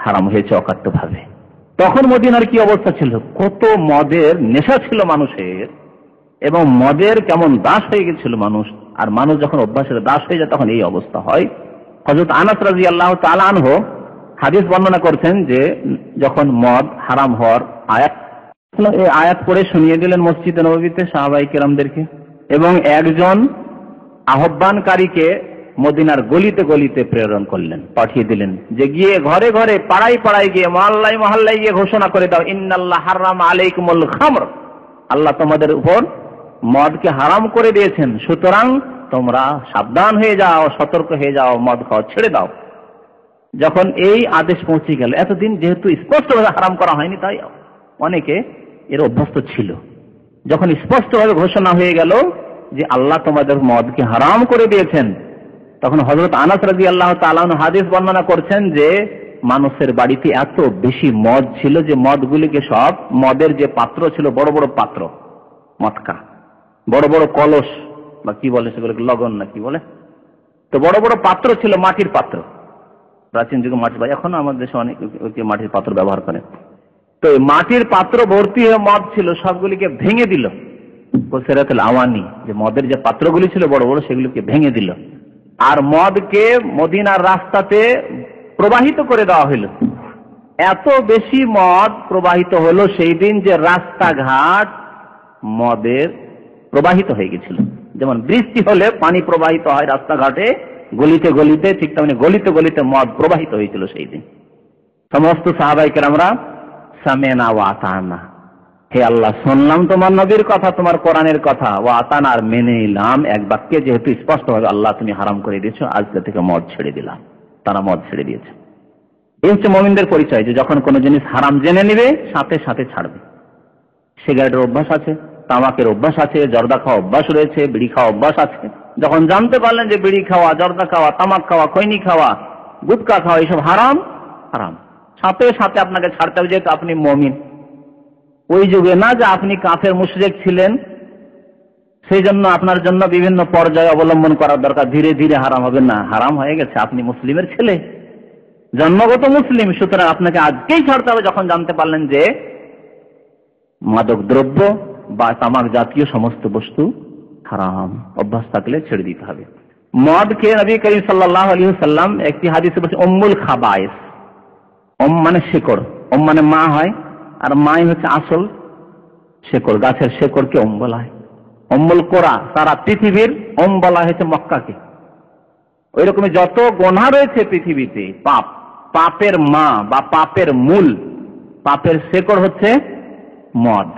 হারাম হয়েছে অকাট্যভাবে। তখন মদিনার কি অবস্থা ছিল? কত মদের নেশা ছিল মানুষের, এবং মদের কেমন দাস হয়ে গেছিল মানুষ। আর মানুষ যখন অভ্যাসের দাস হয়ে যায় তখন এই অবস্থা হয়। হযরত আনাস রাদিয়াল্লাহু তাআলা আনহু হাদিস বর্ণনা করছেন যে যখন মদ হারাম হওয়ার আয়াত, এই আয়াত পড়ে শুনিয়ে দিলেন মসজিদে নববীতে সাহাবায়ে কেরামদেরকে, এবং একজন আহ্বানকারীকে মদিনার গলিতে গলিতে প্রেরণ করলেন, পাঠিয়ে দিলেন যে গিয়ে ঘরে ঘরে পাড়ায় পাড়ায় গিয়ে মহল্লায় মহল্লায় গিয়ে ঘোষণা করে দাও, ইন্নাল্লাহ হারামা আলাইকুমুল খামর, আল্লাহ তোমাদের উপর মদকে হারাম করে দিয়েছেন, সুতরাং তোমরা সাবধান হয়ে যাও, সতর্ক হয়ে যাও, মদ খাওয়া ছেড়ে দাও। যখন এই আদেশ পৌঁছে গেল, এতদিন যেহেতু স্পষ্টভাবে হারাম করা হয়নি তাই অনেকে এর অভ্যস্ত ছিল। যখন স্পষ্টভাবে ঘোষণা হয়ে গেল যে আল্লাহ তোমাদের মদকে হারাম করে দিয়েছেন, তখন হযরত আনাস রাদিয়াল্লাহু তাআলা আনহু হাদিস বর্ণনা করছেন যে মানুষের বাড়িতে এত বেশি মদ ছিল যে মদগুলিকে সব মদের যে পাত্র ছিল, বড় বড় পাত্র, মটকা, বড় বড় কলস বা কি বলে সেগুলোকে, লগন না কি বলে, তো বড় বড় পাত্র ছিল, মাটির পাত্র, প্রাচীন যুগে মাটির, এখনো আমাদের দেশে অনেক মাটির পাত্র ব্যবহার করে। তো মাটির পাত্র ভর্তি হয়ে মদ ছিল, সবগুলিকে ভেঙে দিল কোসেরাতুল আওয়ানি, যে মদের যে পাত্রগুলি ছিল বড় বড় সেগুলিকে ভেঙে দিল, আর মদকে মদিনার রাস্তাতে প্রবাহিত করে দেওয়া হলো। এত বেশি মদ প্রবাহিত হলো সেই দিন যে রাস্তাঘাট মদের প্রবাহিত হয়ে গেছিল। যেমন বৃষ্টি হলে পানি প্রবাহিত হয় রাস্তাঘাটে, গলিতে গলিতে, ঠিক তেমনি গলিতে গলিতে মদ প্রবাহিত হয়েছিল সেই দিন। সমস্ত সাহাবায়ে কেরামরা সামিনা ওয়া আতানা, হে আল্লাহ শুনলাম তোমার নবীর কথা, তোমার কোরআনের কথা, ওয়া আতানা, আর মেনে নিলাম এক বাক্যে, যেহেতু স্পষ্টভাবে আল্লাহ তুমি হারাম করে দিয়েছো, আজকে থেকে মদ ছেড়ে দিলাম। তারা মদ ছেড়ে দিয়েছে। এই হচ্ছে মুমিনদের পরিচয়, যে যখন কোনো জিনিস হারাম জেনে নেবে সাথে সাথে ছাড়বে। সিগারেটের অভ্যাস আছে, তামাকের অভ্যাস আছে, জর্দা খাওয়া অভ্যাস রয়েছে, বিড়ি খাওয়া অভ্যাস আছে। যখন জানতে পারলেন যে বিড়ি খাওয়া, জর্দা খাওয়া, তামাক খাওয়া, খৈনি খাওয়া, গুটকা খাওয়া এসব হারাম, হারাম, সাথে সাথে আপনাকে ছাড়তে হবে, যেহেতু আপনি মুমিন। ওই যুগে না যে আপনি কাফের মুশরিক ছিলেন, সেই জন্য আপনার জন্য বিভিন্ন পর্যায়ে অবলম্বন করার দরকার, ধীরে ধীরে হারাম হবে না, হারাম হয়ে গেছে, আপনি মুসলিমের ছেলে, জন্মগত মুসলিম, সুতরাং আপনাকে আজকেই ছাড়তে হবে। যখন জানতে পারলেন যে মাদক দ্রব্য বা তামাক জাতীয় সমস্ত বস্তু হারাম, অভ্যাস থাকলে ছেড়ে দিতে হবে। মদকে নবী করিম সাল্লাল্লাহু আলাইহি ওয়াসাল্লাম একটি হাদিসে বলেছেন উম্মুল খাবায়েস। মানে শেকড়, মানে মা হয়, আর মাই হচ্ছে আসল শেকড়, গাছের শেকড়কে বলা হয়। উম্মুল কোরা, সারা পৃথিবীর বলা হয়েছে মক্কাকে। ওই রকমই যত গোনা রয়েছে পৃথিবীতে, পাপ, পাপের মা বা পাপের মূল, পাপের শেকড় হচ্ছে মদ।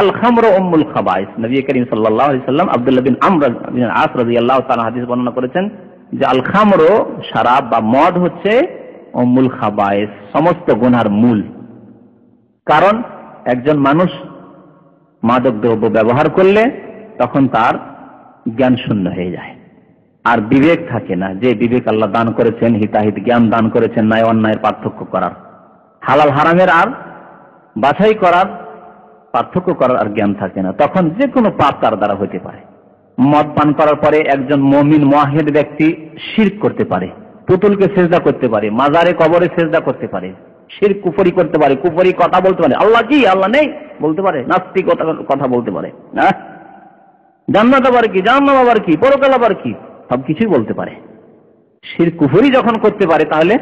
আল খামরু উম্মুল খাবায়েস। নবী করিম সাল্লাল্লাহু আলাইহি ওয়াসাল্লাম আব্দুল্লাহ বিন আমর বিন আস রাদিয়াল্লাহু তাআলা হাদিস বর্ণনা করেছেন যে আল খামরু, শরাব বা মদ হচ্ছে উম্মুল খাবায়েস, সমস্ত গুনার মূল। কারণ একজন মানুষ মাদক দ্রব্য ব্যবহার করলে তখন তার জ্ঞান শূন্য হয়ে যায়, আর বিবেক থাকে না। যে বিবেক আল্লাহ দান করেছেন, হিতাহিত জ্ঞান দান করেছেন, ন্যায় অন্যায়ের পার্থক্য করার, হালাল হারামের আর বাছাই করার, পার্থক্য করার আর জ্ঞান থাকে না, তখন যে কোনো পাপ তার দ্বারা হতে পারে। মদ পান করার পরে একজন মুমিন মুয়াহিদ ব্যক্তি শিরক করতে পারে, পুতুলকে সেজদা করতে পারে, মাজারে কবরে সেজদা করতে পারে, শিরক কুফরি করতে পারে, কুফরি কথা বলতে পারে, আল্লাহ কি আল্লাহ নেই বলতে পারে, নাস্তিক কথা বলতে পারে, জান্নাত আবার কি, জাহান্নাম আবার কি, পরকাল আবার কি, সবকিছুই বলতে পারে। শিরক কুফরি যখন করতে পারে তাহলে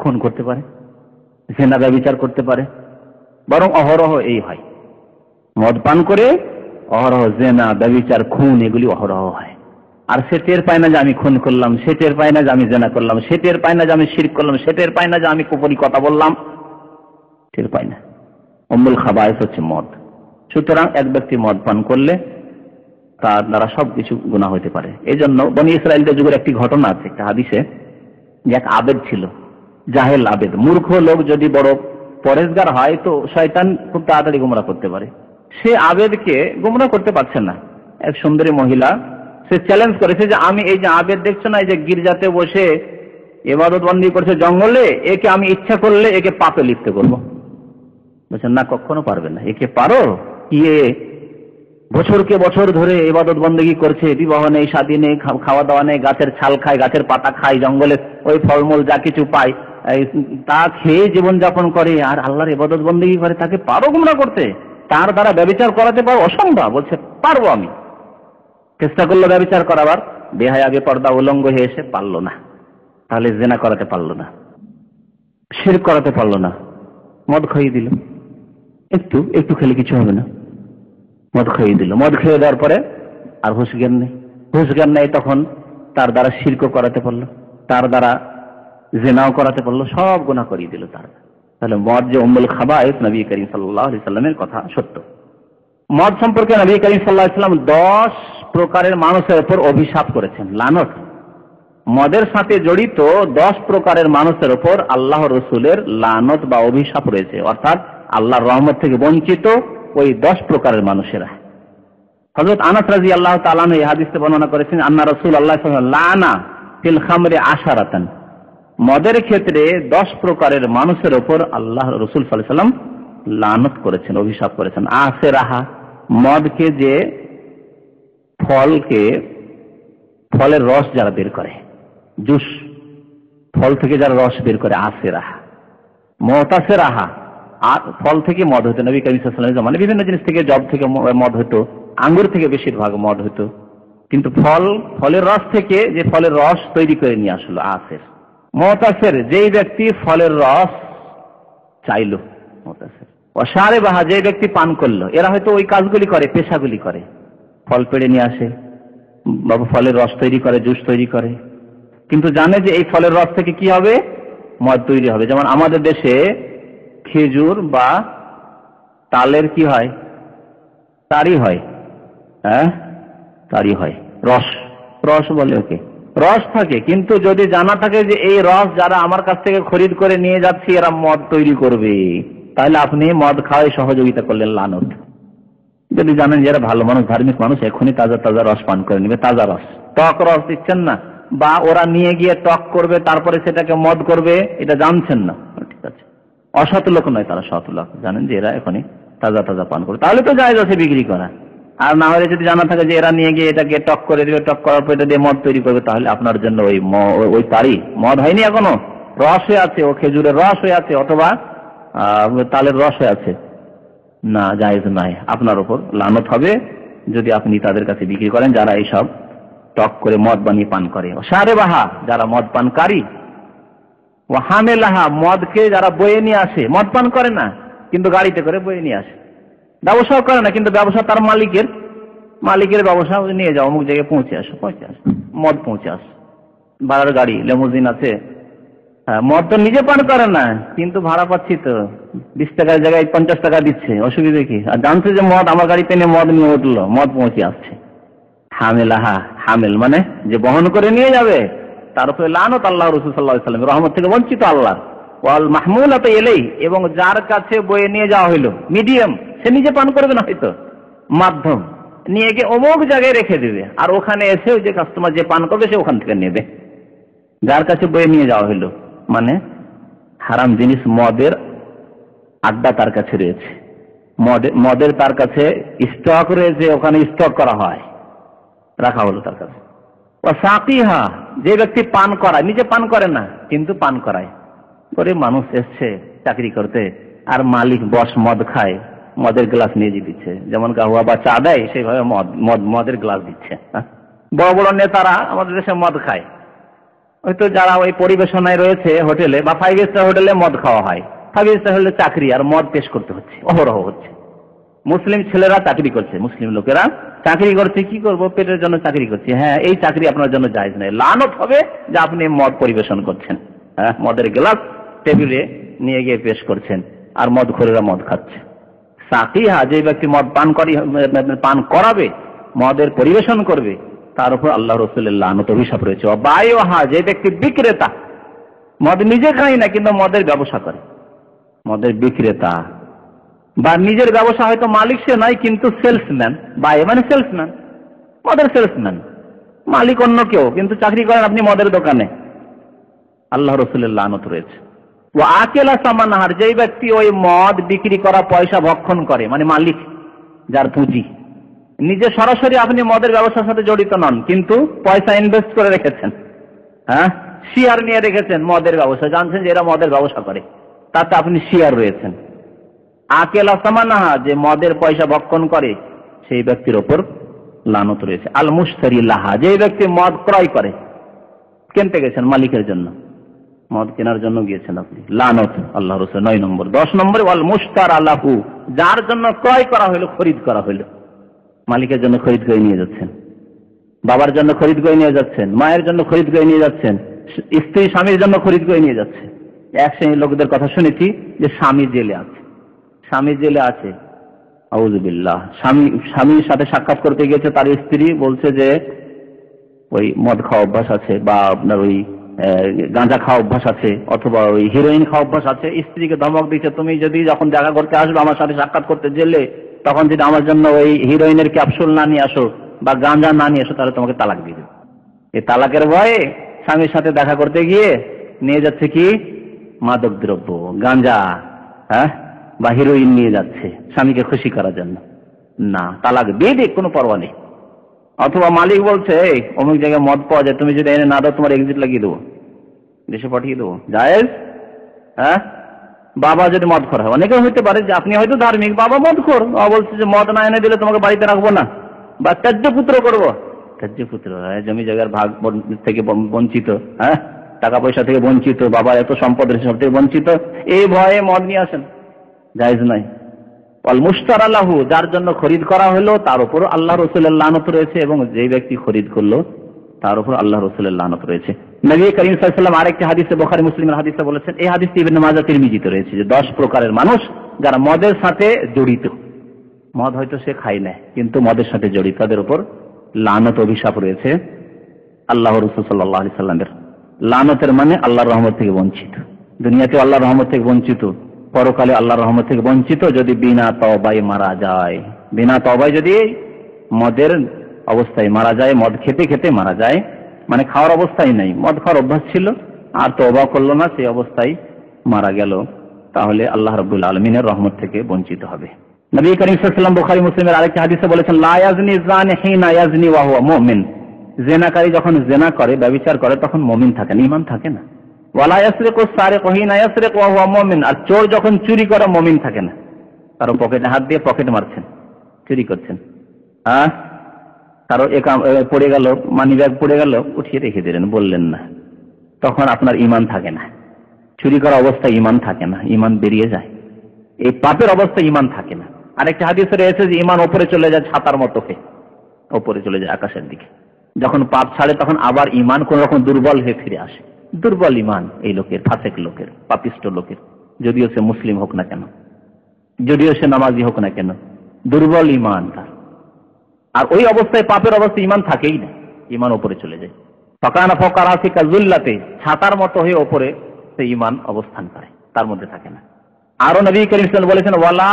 খুন করতে পারে, জিনা ব্যভিচার করতে পারে, বরং অহরহ এই হয়, মদ পান করে অহরহ জিনা ব্যভিচার খুন এগুলি অহরহ হয়। আর সে টের পায় না যে আমি খুন করলাম, সে টের পায় না যে আমি জিনা করলাম, সে টের পায় না যে আমি শিরক করলাম, সে টের পায় না যে আমি কুফরি কথা বললাম, টের পায় না। উম্মুল খাবায়েস হচ্ছে মদ। সুতরাং এক ব্যক্তি মদ পান করলে তার দ্বারা সবকিছু গুনাহ হতে পারে। এই জন্য বনি ইসরায়েলদের যুগের একটি ঘটনা আছে, একটা হাদিসে, যে এক আবেদ ছিল, জাহেল আবেদ, মূর্খ লোক যদি বড় পরেজগার হয় তো শয়তান খুব তাড়াতাড়ি গুমরা করতে পারে। সে আবেদকে গুমরা করতে পারছে না। এক সুন্দরী মহিলা সে চ্যালেঞ্জ করেছে যে আমি এই যে আবেদ দেখছো না, এই যে গির্জাতে বসে ইবাদত বন্দি করছে জঙ্গলে, একে আমি ইচ্ছা করলে একে পাপে লিপ্ত করবো। বলছেন না, কখনো পারবে না। একে পারো? ইয়ে বছরকে বছর ধরে ইবাদত বন্দেগী করছে, বিবাহ নেই, শাদী নেই, খাওয়া দাওয়া নেই, গাছের ছাল খায়, গাছের পাতা খায়, জঙ্গলে ওই ফলমূল যা কিছু পায় তা খেয়ে জীবনযাপন করে, আর আল্লাহর ইবাদত বন্দেগী করে, তাকে পারো গুমরা করতে? তার দ্বারা ব্যভিচার করাতে পারো? অসম্ভব। বলছে পারবো আমি। চেষ্টা করলো ব্যভিচার করাবার, বেহায়া বেপর্দা উলঙ্গ হয়ে এসে পারলো না। তাহলে জিনা করাতে পারলো না, শিরক করাতে পারলো না। মদ খাইয়ে দিল, একটু একটু খেলে কিছু হবে না, মদ খাইয়ে দিল। মদ খেয়ে দেওয়ার পরে আর হুঁশ জ্ঞান নেই, হুঁশ জ্ঞান নেই, তখন তার দ্বারা শিরক করাতে পারলো, তার দ্বারা জিনাও করাতে পারলো, সব গুনাহ করিয়ে দিল তার। তাহলে মদ যে উম্মুল খাবায়েস, নবী করিম সাল্লাল্লাহু আলাইহি সাল্লামের কথা সত্য। মদ সম্পর্কে নবী করিম সাল্লাল্লাহু আলাইহি সাল্লাম 10 প্রকারের মানুষের উপর অভিশাপ করেছেন, লানত। মদের সাথে জড়িত 10 প্রকারের মানুষের উপর আল্লাহ রসুলের লানত বা অভিশাপ রয়েছে, অর্থাৎ আল্লাহর রহমত থেকে বঞ্চিত ওই 10 প্রকারের মানুষেরা। হযরত আনাস রাদিয়াল্লাহু তাআলা এই হাদিসে বর্ণনা করেছেন, আন্না রাসূলুল্লাহ সাল্লাল্লাহু আলাইহি ওয়াসাল্লাম লানা ফিল খামরি আশারাতান, মদের ক্ষেত্রে 10 প্রকারের মানুষের উপর আল্লাহ রসুল সাল্লাল্লাহু আলাইহি ওয়াসাল্লাম লানত করেছেন, অভিশাপ করেছেন। আসেরাহা, মদকে যে ফলের রস যারা বের করে, জুস, ফল থেকে যারা রস বের করে, আসেরাহা। মুতাসিরাহা, আর ফল থেকে মদ হতো। নবী করিম সাল্লাল্লাহু আলাইহি ওয়াসাল্লাম বিভিন্ন জিনিস থেকে, জব থেকে মদ হতো, আঙ্গুর থেকে বেশিরভাগ মদ হতো, কিন্তু ফলের রস থেকে যে ফলের রস তৈরি করে নিয়ে আসলো, আসের। মুতাসির, যেই ব্যক্তি ফলের রস চাইলো, মুতাসির। ওয়াশারিবাহা, যে ব্যক্তি পান করলো। এরা হয়তো ওই কাজগুলি করে, পেশাগুলি করে, ফল পেড়ে নিয়ে আসে, বাবু ফলের রস তৈরি করে, জুস তৈরি করে, কিন্তু জানে যে এই ফলের রস থেকে কি হবে, মদ তৈরি হবে। যেমন আমাদের দেশে খেজুর বা তালের কি হয়, তারি হয়, হ্যাঁ তারি হয়, রস বলে ওকে, রস থাকে। কিন্তু যদি জানা থাকে যে এই রস যারা আমার কাছ থেকে খরিদ করে নিয়ে যাচ্ছে এরা মদ তৈরি করবে, তাহলে আপনি মদ খাওয়াই সহযোগিতা করলেন, লানত। যদি জানেন যে এরা ভালো মানুষ, ধার্মিক মানুষ, এখনই তাজা তাজা রস পান করে নেবে, তাজা রস, টক রস দিচ্ছেন না, বা ওরা নিয়ে গিয়ে টক করবে তারপরে সেটাকে মদ করবে, এটা জানছেন না, ঠিক আছে। অসৎ লোক নয়, তারা সৎ লোক, জানেন যে এরা এখনই তাজা তাজা পান করবে, তাহলে তো জায়েজ আছে বিক্রি করা। আর না হলে যদি জানা থাকে যে এরা নিয়ে গিয়ে এটাকে টক করে দেবে, টক করার পর এটা দিয়ে মদ তৈরি করবে, তাহলে আপনার জন্য ওই তারি মদ হয়নি, এখনো রস হয়ে আছে, ও খেজুরের রস হয়ে আছে, অথবা তালের রস হয়ে আছে, না, জায়েজ নাই। আপনার উপর লানত হবে যদি আপনি তাদের কাছে বিক্রি করেন যারা এইসব টক করে মদ বানিয়ে পান করে। শারেবাহা, যারা মদ পানকারী। ও হামেলাহা, মদকে যারা বয়ে নিয়ে আসে, মদ পান করে না কিন্তু গাড়িতে করে বয়ে নিয়ে আসে, ব্যবসাও করে না কিন্তু ব্যবসা তার মালিকের ব্যবসা, নিয়ে যাও অমুক জায়গায় পৌঁছে আসো, মদ পৌঁছে আসো, ভাড়ার গাড়ি, লেমুজিন আছে। হ্যাঁ, মদ তো নিজে পান করে না কিন্তু ভাড়া পাচ্ছি তো, 20 টাকার জায়গায় 50 টাকা দিচ্ছে, অসুবিধা কি? আর জানছে যে মদ আমার গাড়িতে নিয়ে মদ নিয়ে উঠলো, মদ পৌঁছে আসছে। হামেলাহা, হামেল মানে যে বহন করে নিয়ে যাবে, তার উপরে লানত আল্লাহ রাসূল সাল্লাল্লাহু আলাইহি ওয়াসাল্লাম, রহমত থেকে বঞ্চিত আল্লাহ। ওয়াল মাহমুলাতু ইলাইহি, এবং যার কাছে বয়ে নিয়ে যাওয়া হইলো, মিডিয়াম, সে নিজে পান করবে না, হয়তো মাধ্যম নিয়ে গিয়ে অমুক জায়গায় রেখে দেবে, আর ওখানে এসে যে কাস্টমার যে পান করবে সে ওখান থেকে নেবে। যার কাছে বয়ে নিয়ে যাওয়া হইলো মানে হারাম জিনিস, মদের আড্ডা তার কাছে রয়েছে, মদের তার কাছে স্টক রয়েছে, ওখানে স্টক করা হয়, রাখা হলো তার কাছে। ও সাকিহা, যে ব্যক্তি পান করায়, নিজে পান করে না কিন্তু পান করায়, করে মানুষ এসছে চাকরি করতে, আর মালিক বস মদ খায়, মদের গ্লাস নিয়ে দিচ্ছে, যেমন কাহুয়া বা চা দেয় সেইভাবে মদের গ্লাস দিচ্ছে। বড় বড় নেতারা আমাদের দেশে মদ খায়, হয়তো যারা ওই পরিবেশনায় রয়েছে হোটেলে বা 5 স্টার হোটেলে মদ খাওয়া হয়, 5 স্টার হোটেলে চাকরি, আর মদ পেশ করতে হচ্ছে, অহরহ হচ্ছে। মুসলিম ছেলেরা চাকরি করছে, মুসলিম লোকেরা চাকরি করছে, কি করবো, পেটের জন্য চাকরি করছে। হ্যাঁ, এই চাকরি আপনার জন্য জায়েজ নাই, লানত হবে যে আপনি মদ পরিবেশন করছেন। হ্যাঁ, মদের গ্লাস টেবিলে নিয়ে গিয়ে পেশ করছেন, আর মদখোরেরা মদ খাচ্ছে। সাকিহা, যে ব্যক্তি মদ পান করাবে, মদের পরিবেশন করবে, তার উপর আল্লাহ রাসূলের লানত, অভিশাপ রয়েছে। বায়ুহা, যে ব্যক্তি বিক্রেতা, মদ নিজে খায় না, কিন্তু মদের ব্যবসা করে, মদের বিক্রেতা, বা নিজের ব্যবসা হয়তো মালিক সে নয়, কিন্তু সেলসম্যান, বা মানে সেলসম্যান, মদের সেলসম্যান, মালিক অন্য কেউ, কিন্তু চাকরি করেন আপনি মদের দোকানে, আল্লাহ রসুলের লানত রয়েছে। ও আকেলা সামানাহার, যেই ব্যক্তি ওই মদ বিক্রি করা পয়সা ভক্ষণ করে, মানে মালিক যার পুঁজি, নিজে সরাসরি আপনি মদের ব্যবসার সাথে জড়িত নন, কিন্তু পয়সা ইনভেস্ট করে রেখেছেন, হ্যাঁ, শেয়ার নিয়ে রেখেছেন মদের ব্যবসা, জানছেন যে এরা মদের ব্যবসা করে, তাতে আপনি শেয়ার রয়েছেন। আকেলা সামানাহা, যে মদের পয়সা ভক্ষণ করে, সেই ব্যক্তির ওপর লানত রয়েছে। আল মুশতারি লাহা, যে ব্যক্তি মদ ক্রয় করে, কিনতে গেছেন মালিকের জন্য, মদ কেনার জন্য গিয়েছেন আপনি, লানত আল্লাহ রাসূল। 9 নম্বর। 10 নম্বরে ওয়াল মুশতারা লাহু, যার জন্য ক্রয় করা হইলো, খরিদ করা হইলো, মালিকের জন্য খরিদ করে নিয়ে যাচ্ছেন, বাবার জন্য খরিদ করে নিয়ে যাচ্ছেন, মায়ের জন্য খরিদ করে নিয়ে যাচ্ছেন, স্ত্রী স্বামীর জন্য খরিদ করে নিয়ে যাচ্ছে। এক শ্রেণীর লোকদের কথা শুনেছি যে স্বামী জেলে আছে, স্বামী জেলে আছে, আউযুবিল্লাহ, স্বামীর সাথে সাক্ষাৎ করতে গিয়েছে, তার স্ত্রী বলছে যে ওই মদ খাওয়া অভ্যাস আছে, বা আপনার ওই গাঁজা খাওয়া অভ্যাস আছে, অথবা ওই হিরোইন খাওয়া অভ্যাস আছে। স্ত্রীকে ধমক দিচ্ছে, তুমি যদি যখন দেখা করতে আসবে আমার সাথে সাক্ষাৎ করতে জেলে, তখন যদি আমার জন্য ওই হিরোইনের ক্যাপসুল না নিয়ে আসো বা গাঁজা না নিয়ে আসো, তাহলে তোমাকে তালাক দিয়ে দেবে। এই তালাকের ভয়ে স্বামীর সাথে দেখা করতে গিয়ে নিয়ে যাচ্ছে কি মাদক দ্রব্য, গাঁজা, হ্যাঁ, বা হিরোইন নিয়ে যাচ্ছে স্বামীকে খুশি করার জন্য। না, তালাক দিয়ে দিক, কোনো পরোয়া নেই। অথবা মালিক বলছে এই অমুক জায়গায় মদ পাওয়া যায়, তুমি যদি এনে না দাও তোমার এক্সিট লাগিয়ে দেবো, দেশে পাঠিয়ে দেবো, জায়েজ? হ্যাঁ, বাবা যদি মদখোর হয়, অনেকে হইতে পারে যে আপনি হয়তো ধার্মিক, বাবা মদখোর, বাবা বলছে যে মদ না এনে দিলে তোমাকে বাড়িতে রাখবো না, বা ত্যায্য পুত্র করবো। ত্যায্য পুত্র, জমি জায়গার ভাগ থেকে বঞ্চিত, হ্যাঁ, টাকা পয়সা থেকে বঞ্চিত, বাবা এত সম্পদের সব থেকে বঞ্চিত, এই ভয়ে মদ নিয়ে আসেন, জায়েজ নাই। ওয়াল মুশতারা লাহু, যার জন্য খরিদ করা হলো তার উপর আল্লাহ রাসূলের লানত রয়েছে, এবং যে ব্যক্তি খরিদ করলো তার উপর আল্লাহ রাসূলের লানত রয়েছে। নবী করিম সাল্লাল্লাহু আলাইহি ওয়াসাল্লাম আরেকটি হাদিসে, বুখারী মুসলিমের হাদিসে বলেছেন, এই হাদিসটি ইবনে মাজাহ তিরমিজিতে রয়েছে, যে 10 প্রকারের মানুষ যারা মদের সাথে জড়িত, মদ হয়তো সে খায় না কিন্তু মদের সাথে জড়িত, তাদের উপর লানত, অভিশাপ রয়েছে আল্লাহ রাসূল সাল্লাল্লাহু আলাইহি সাল্লামের। লানতের মানে আল্লাহর রহমত থেকে বঞ্চিত, দুনিয়াতে আল্লাহর রহমত থেকে বঞ্চিত, পরকালে আল্লাহর রহমত থেকে বঞ্চিত, যদি বিনা তওবায় মারা যায়, বিনা তওবায় যদি মদের অবস্থায় মারা যায়, মদ খেতে খেতে মারা যায়, মানে খাওয়ার অবস্থায় নাই, মদ খাওয়ার অভ্যাস ছিল আর তওবা করলো না, সেই অবস্থায় মারা গেল, তাহলে আল্লাহ রাব্বুল আলামিনের রহমত থেকে বঞ্চিত হবে। নবী করিম সাল্লাল্লাহু আলাইহি ওয়াসাল্লাম বুখারী মুসলিমের আরেকটি হাদিসে বলেছেন, লা ইয়াজনি যানি হিনা ইয়াজনি ওয়া হুয়া মুমিন, জেনাকারী যখন জেনা করে, ব্যভিচার করে, তখন মুমিন থাকে না, ঈমান থাকে না। ওয়ালা ইয়াসরিকু সারিকু হিনা ইয়াসরিকু ওয়া হুয়া মুমিন, আর চোর যখন চুরি করে মুমিন থাকে না। কারো পকেটে হাত দিয়ে পকেট মারছেন, চুরি করছেন, হ্যাঁ, কারো পড়ে গেল, মানি ব্যাগ পড়ে গেল, উঠিয়ে রেখে দিলেন, বললেন না, তখন আপনার ঈমান থাকে না। চুরি করা অবস্থায় ঈমান থাকে না, ঈমান বেরিয়ে যায়, এই পাপের অবস্থায় ঈমান থাকে না। আরেকটা হাদিসে রয়েছে যে ঈমান উপরে চলে যায় ছাতার মতো হয়ে, উপরে চলে যায় আকাশের দিকে। যখন পাপ ছাড়ে তখন আবার ঈমান কোন রকম দুর্বল হয়ে ফিরে আসে। দুর্বল ঈমান এই লোকের, ফাসেক লোকের, পাপিষ্ট লোকের, যদিও সে মুসলিম হোক না কেন, যদিও সে নামাজি হোক না কেন, দুর্বল ঈমান তার। আর ওই অবস্থায়, পাপের অবস্থায় ঈমান থাকেই না, ঈমান উপরে চলে যায়। ফাকানা ফাওকা রাসিকা যুল্লাতে, ছাতার মতো হয়ে উপরে সে ঈমান অবস্থান করে, তার মধ্যে থাকে না। আরো নবী করিম সাল্লাল্লাহু আলাইহি ওয়াসাল্লাম বলেছেন, ওয়ালা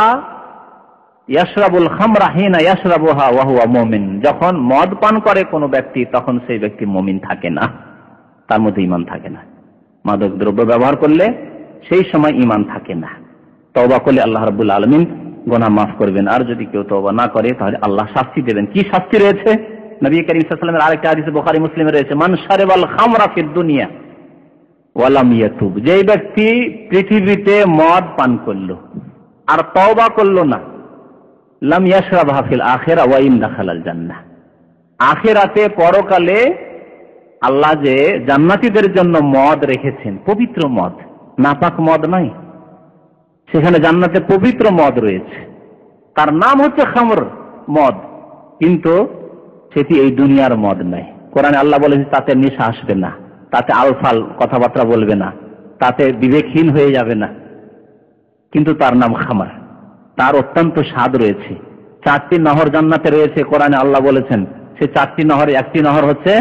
ইয়াশরাবুল খামরা হিনা ইয়াশরাবুহা ওয়া হুয়া মুমিন, যখন মদ পান করে কোন ব্যক্তি, তখন সেই ব্যক্তি মুমিন থাকে না, তার মধ্যে ঈমান থাকে না। মাদক দ্রব্য ব্যবহার করলে সেই সময় ঈমান থাকে না। তওবা করলে আল্লাহ রাব্বুল আলামিন গুনাহ মাফ করবেন, আর যদি কেউ তওবা না করে তাহলে আল্লাহ শাস্তি দেবেন। কি শাস্তি রয়েছে? নবী করিম সাল্লাল্লাহু আলাইহি ওয়াসাল্লামের আরেকটা হাদিসে বুখারী মুসলিমে রয়েছে, মান শারিবাল খামরা ফিদ দুনিয়া ওয়া লাম ইয়াতুব, যেই ব্যক্তি পৃথিবীতে মদ পান করলো আর তওবা করলো না, লাম ইয়াশরাবহা ফিল আখিরা ওয়া ইন দাখালাল জান্নাহ, আখিরাতে পরকালে আল্লাহ যে জান্নাতীদের জন্য মদ রেখেছেন, পবিত্র মদ, নাপাক মদ নয়, সেখানে জান্নাতে পবিত্র মদ রয়েছে, তার নাম হচ্ছে খামর, মদ, কিন্তু সেটি এই দুনিয়ার মদ নয়। কোরআনে আল্লাহ বলেছে তাতে নেশা আসবে না, তাতে আলফাল কথাবার্তা বলবে না, তাতে বিবেকহীন হয়ে যাবে না, কিন্তু তার নাম খামর, তার অত্যন্ত স্বাদ রয়েছে। 4টি নহর জান্নাতে রয়েছে, কোরআনে আল্লাহ বলেছেন সে 4টি নহর, একটি নহর হচ্ছে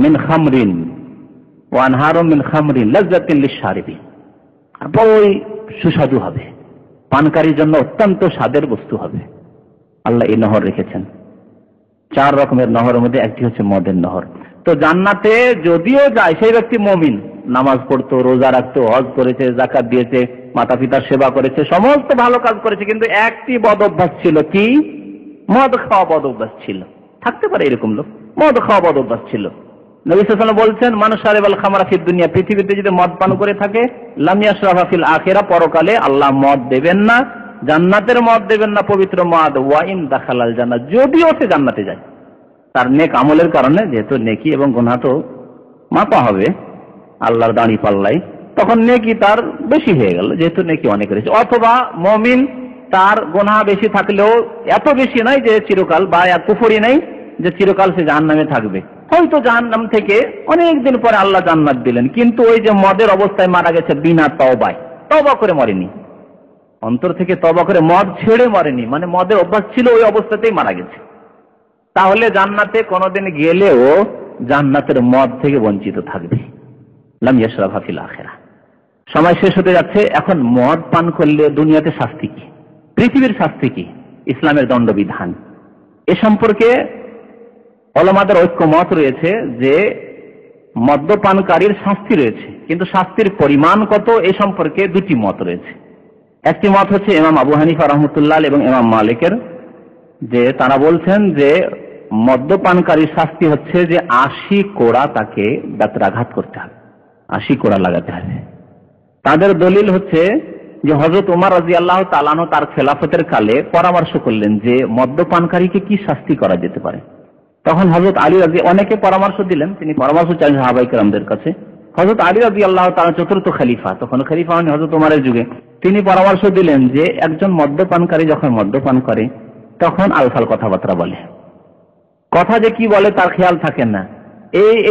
মিন খামরিন, ওয়া আনহারুম মিন খামরিন লাযযাতিন লিশ-শারিবিন, আর বড়ই সুস্বাদু হবে, পানকারীর জন্য অত্যন্ত স্বাদের বস্তু হবে। আল্লাহ এই নহর রেখেছেন। 4 রকমের নহরের মধ্যে একটি হচ্ছে মদের নহর। তো জান্নাতে যদিও যায় সেই ব্যক্তি মুমিন, নামাজ পড়তো, রোজা রাখতো, হজ করেছে, যাকাত দিয়েছে, মাতা পিতার সেবা করেছে, সমস্ত ভালো কাজ করেছে, কিন্তু একটি বদ অভ্যাস ছিল। কি? মদ খাওয়া বদ অভ্যাস ছিল। থাকতে পারে এরকম লোক, মদ খাওয়া বদ অভ্যাস ছিল। নবী সাল্লাল্লাহু আলাইহি ওয়াসাল্লাম বলছেন, মান শারিবাল খামরা ফিদ দুনিয়া, পৃথিবীতে যদি মদ পান করে থাকে, লাম ইয়াশরাবা ফিল আখিরা, পরকালে আল্লাহ মদ দেবেন না, জান্নাতের মদ দেবেন না, পবিত্র মদ। ওয়া ইন দাখালাল জান্নাত, যদিও সে জান্নাতে যায়, তার নেক আমলের কারণে, যেহেতু নেকি এবং গুনাহ তো মাপা হবে আল্লাহর দাঁড়ি পাল্লাই, তখন নেকি তার বেশি হয়ে গেল, যেহেতু নেকি অনেক রয়েছে। অথবা মুমিন, তার গুনাহ বেশি থাকলেও এত বেশি নয় যে চিরকাল, বা কুফরি নেই যে চিরকাল সে জাহান্নামে থাকবে, হয়তো জাহান্নাম থেকে অনেক দিন পরে আল্লাহ জান্নাত দিলেন, কিন্তু ওই যে মদের অবস্থায় মারা গেছে বিনা তওবায়, তওবা করে মরেনি, অন্তর থেকে তওবা করে মদ ছেড়ে মরেনি, মানে মদের অভ্যাস ছিল, ওই অবস্থাতেই মারা গেছে, তাহলে জান্নাতে কোনোদিন গেলেও জান্নাতের মদ থেকে বঞ্চিত থাকবে। লাম ইয়াশরাবা ফিল আখিরা। সময় শেষ হতে যাচ্ছে। এখন মদ পান করলে দুনিয়াতে শাস্তি কি, পৃথিবীর শাস্তি কি, ইসলামের দণ্ডবিধান, এ সম্পর্কে উলামাদের ঐক্যমত রয়েছে যে মদ্যপানকারীর শাস্তি রয়েছে, কিন্তু শাস্তির পরিমাণ কত এ সম্পর্কে দুটি মত রয়েছে। একটি মত হচ্ছে ইমাম আবু হানিফা রাহমাতুল্লাহ এবং ইমাম মালিকের, যে তারা বলছেন যে মদ্যপানকারীর শাস্তি হচ্ছে যে 80 কোড়া তাকে বেত্রাঘাত করতে হবে, 80 কোড়া লাগাতে হবে। তাদের দলিল হচ্ছে যে হযরত ওমর রাদিয়াল্লাহু তাআলা আনহু তার খেলাফতের কালে পরামর্শ করলেন যে মদ্যপানকারীকে কি শাস্তি করা যেতে পারে। তখন হযরত আলী অনেকে পরামর্শ দিলেন, তিনি পরামর্শ চাইলেন সাহাবায়ে কেরামদের কাছে। হযরত আলী রাদিয়াল্লাহু তাআলা চতুর্থ খলিফা, তখন খলিফা হন হযরত ওমরের যুগে, তিনি পরামর্শ দিলেন যে একজন মদ্যপানকারী যখন মদ্যপান করে তখন আলফাল কথাবার্তা বলে, কথা যে কি বলে তার খেয়াল থাকে না,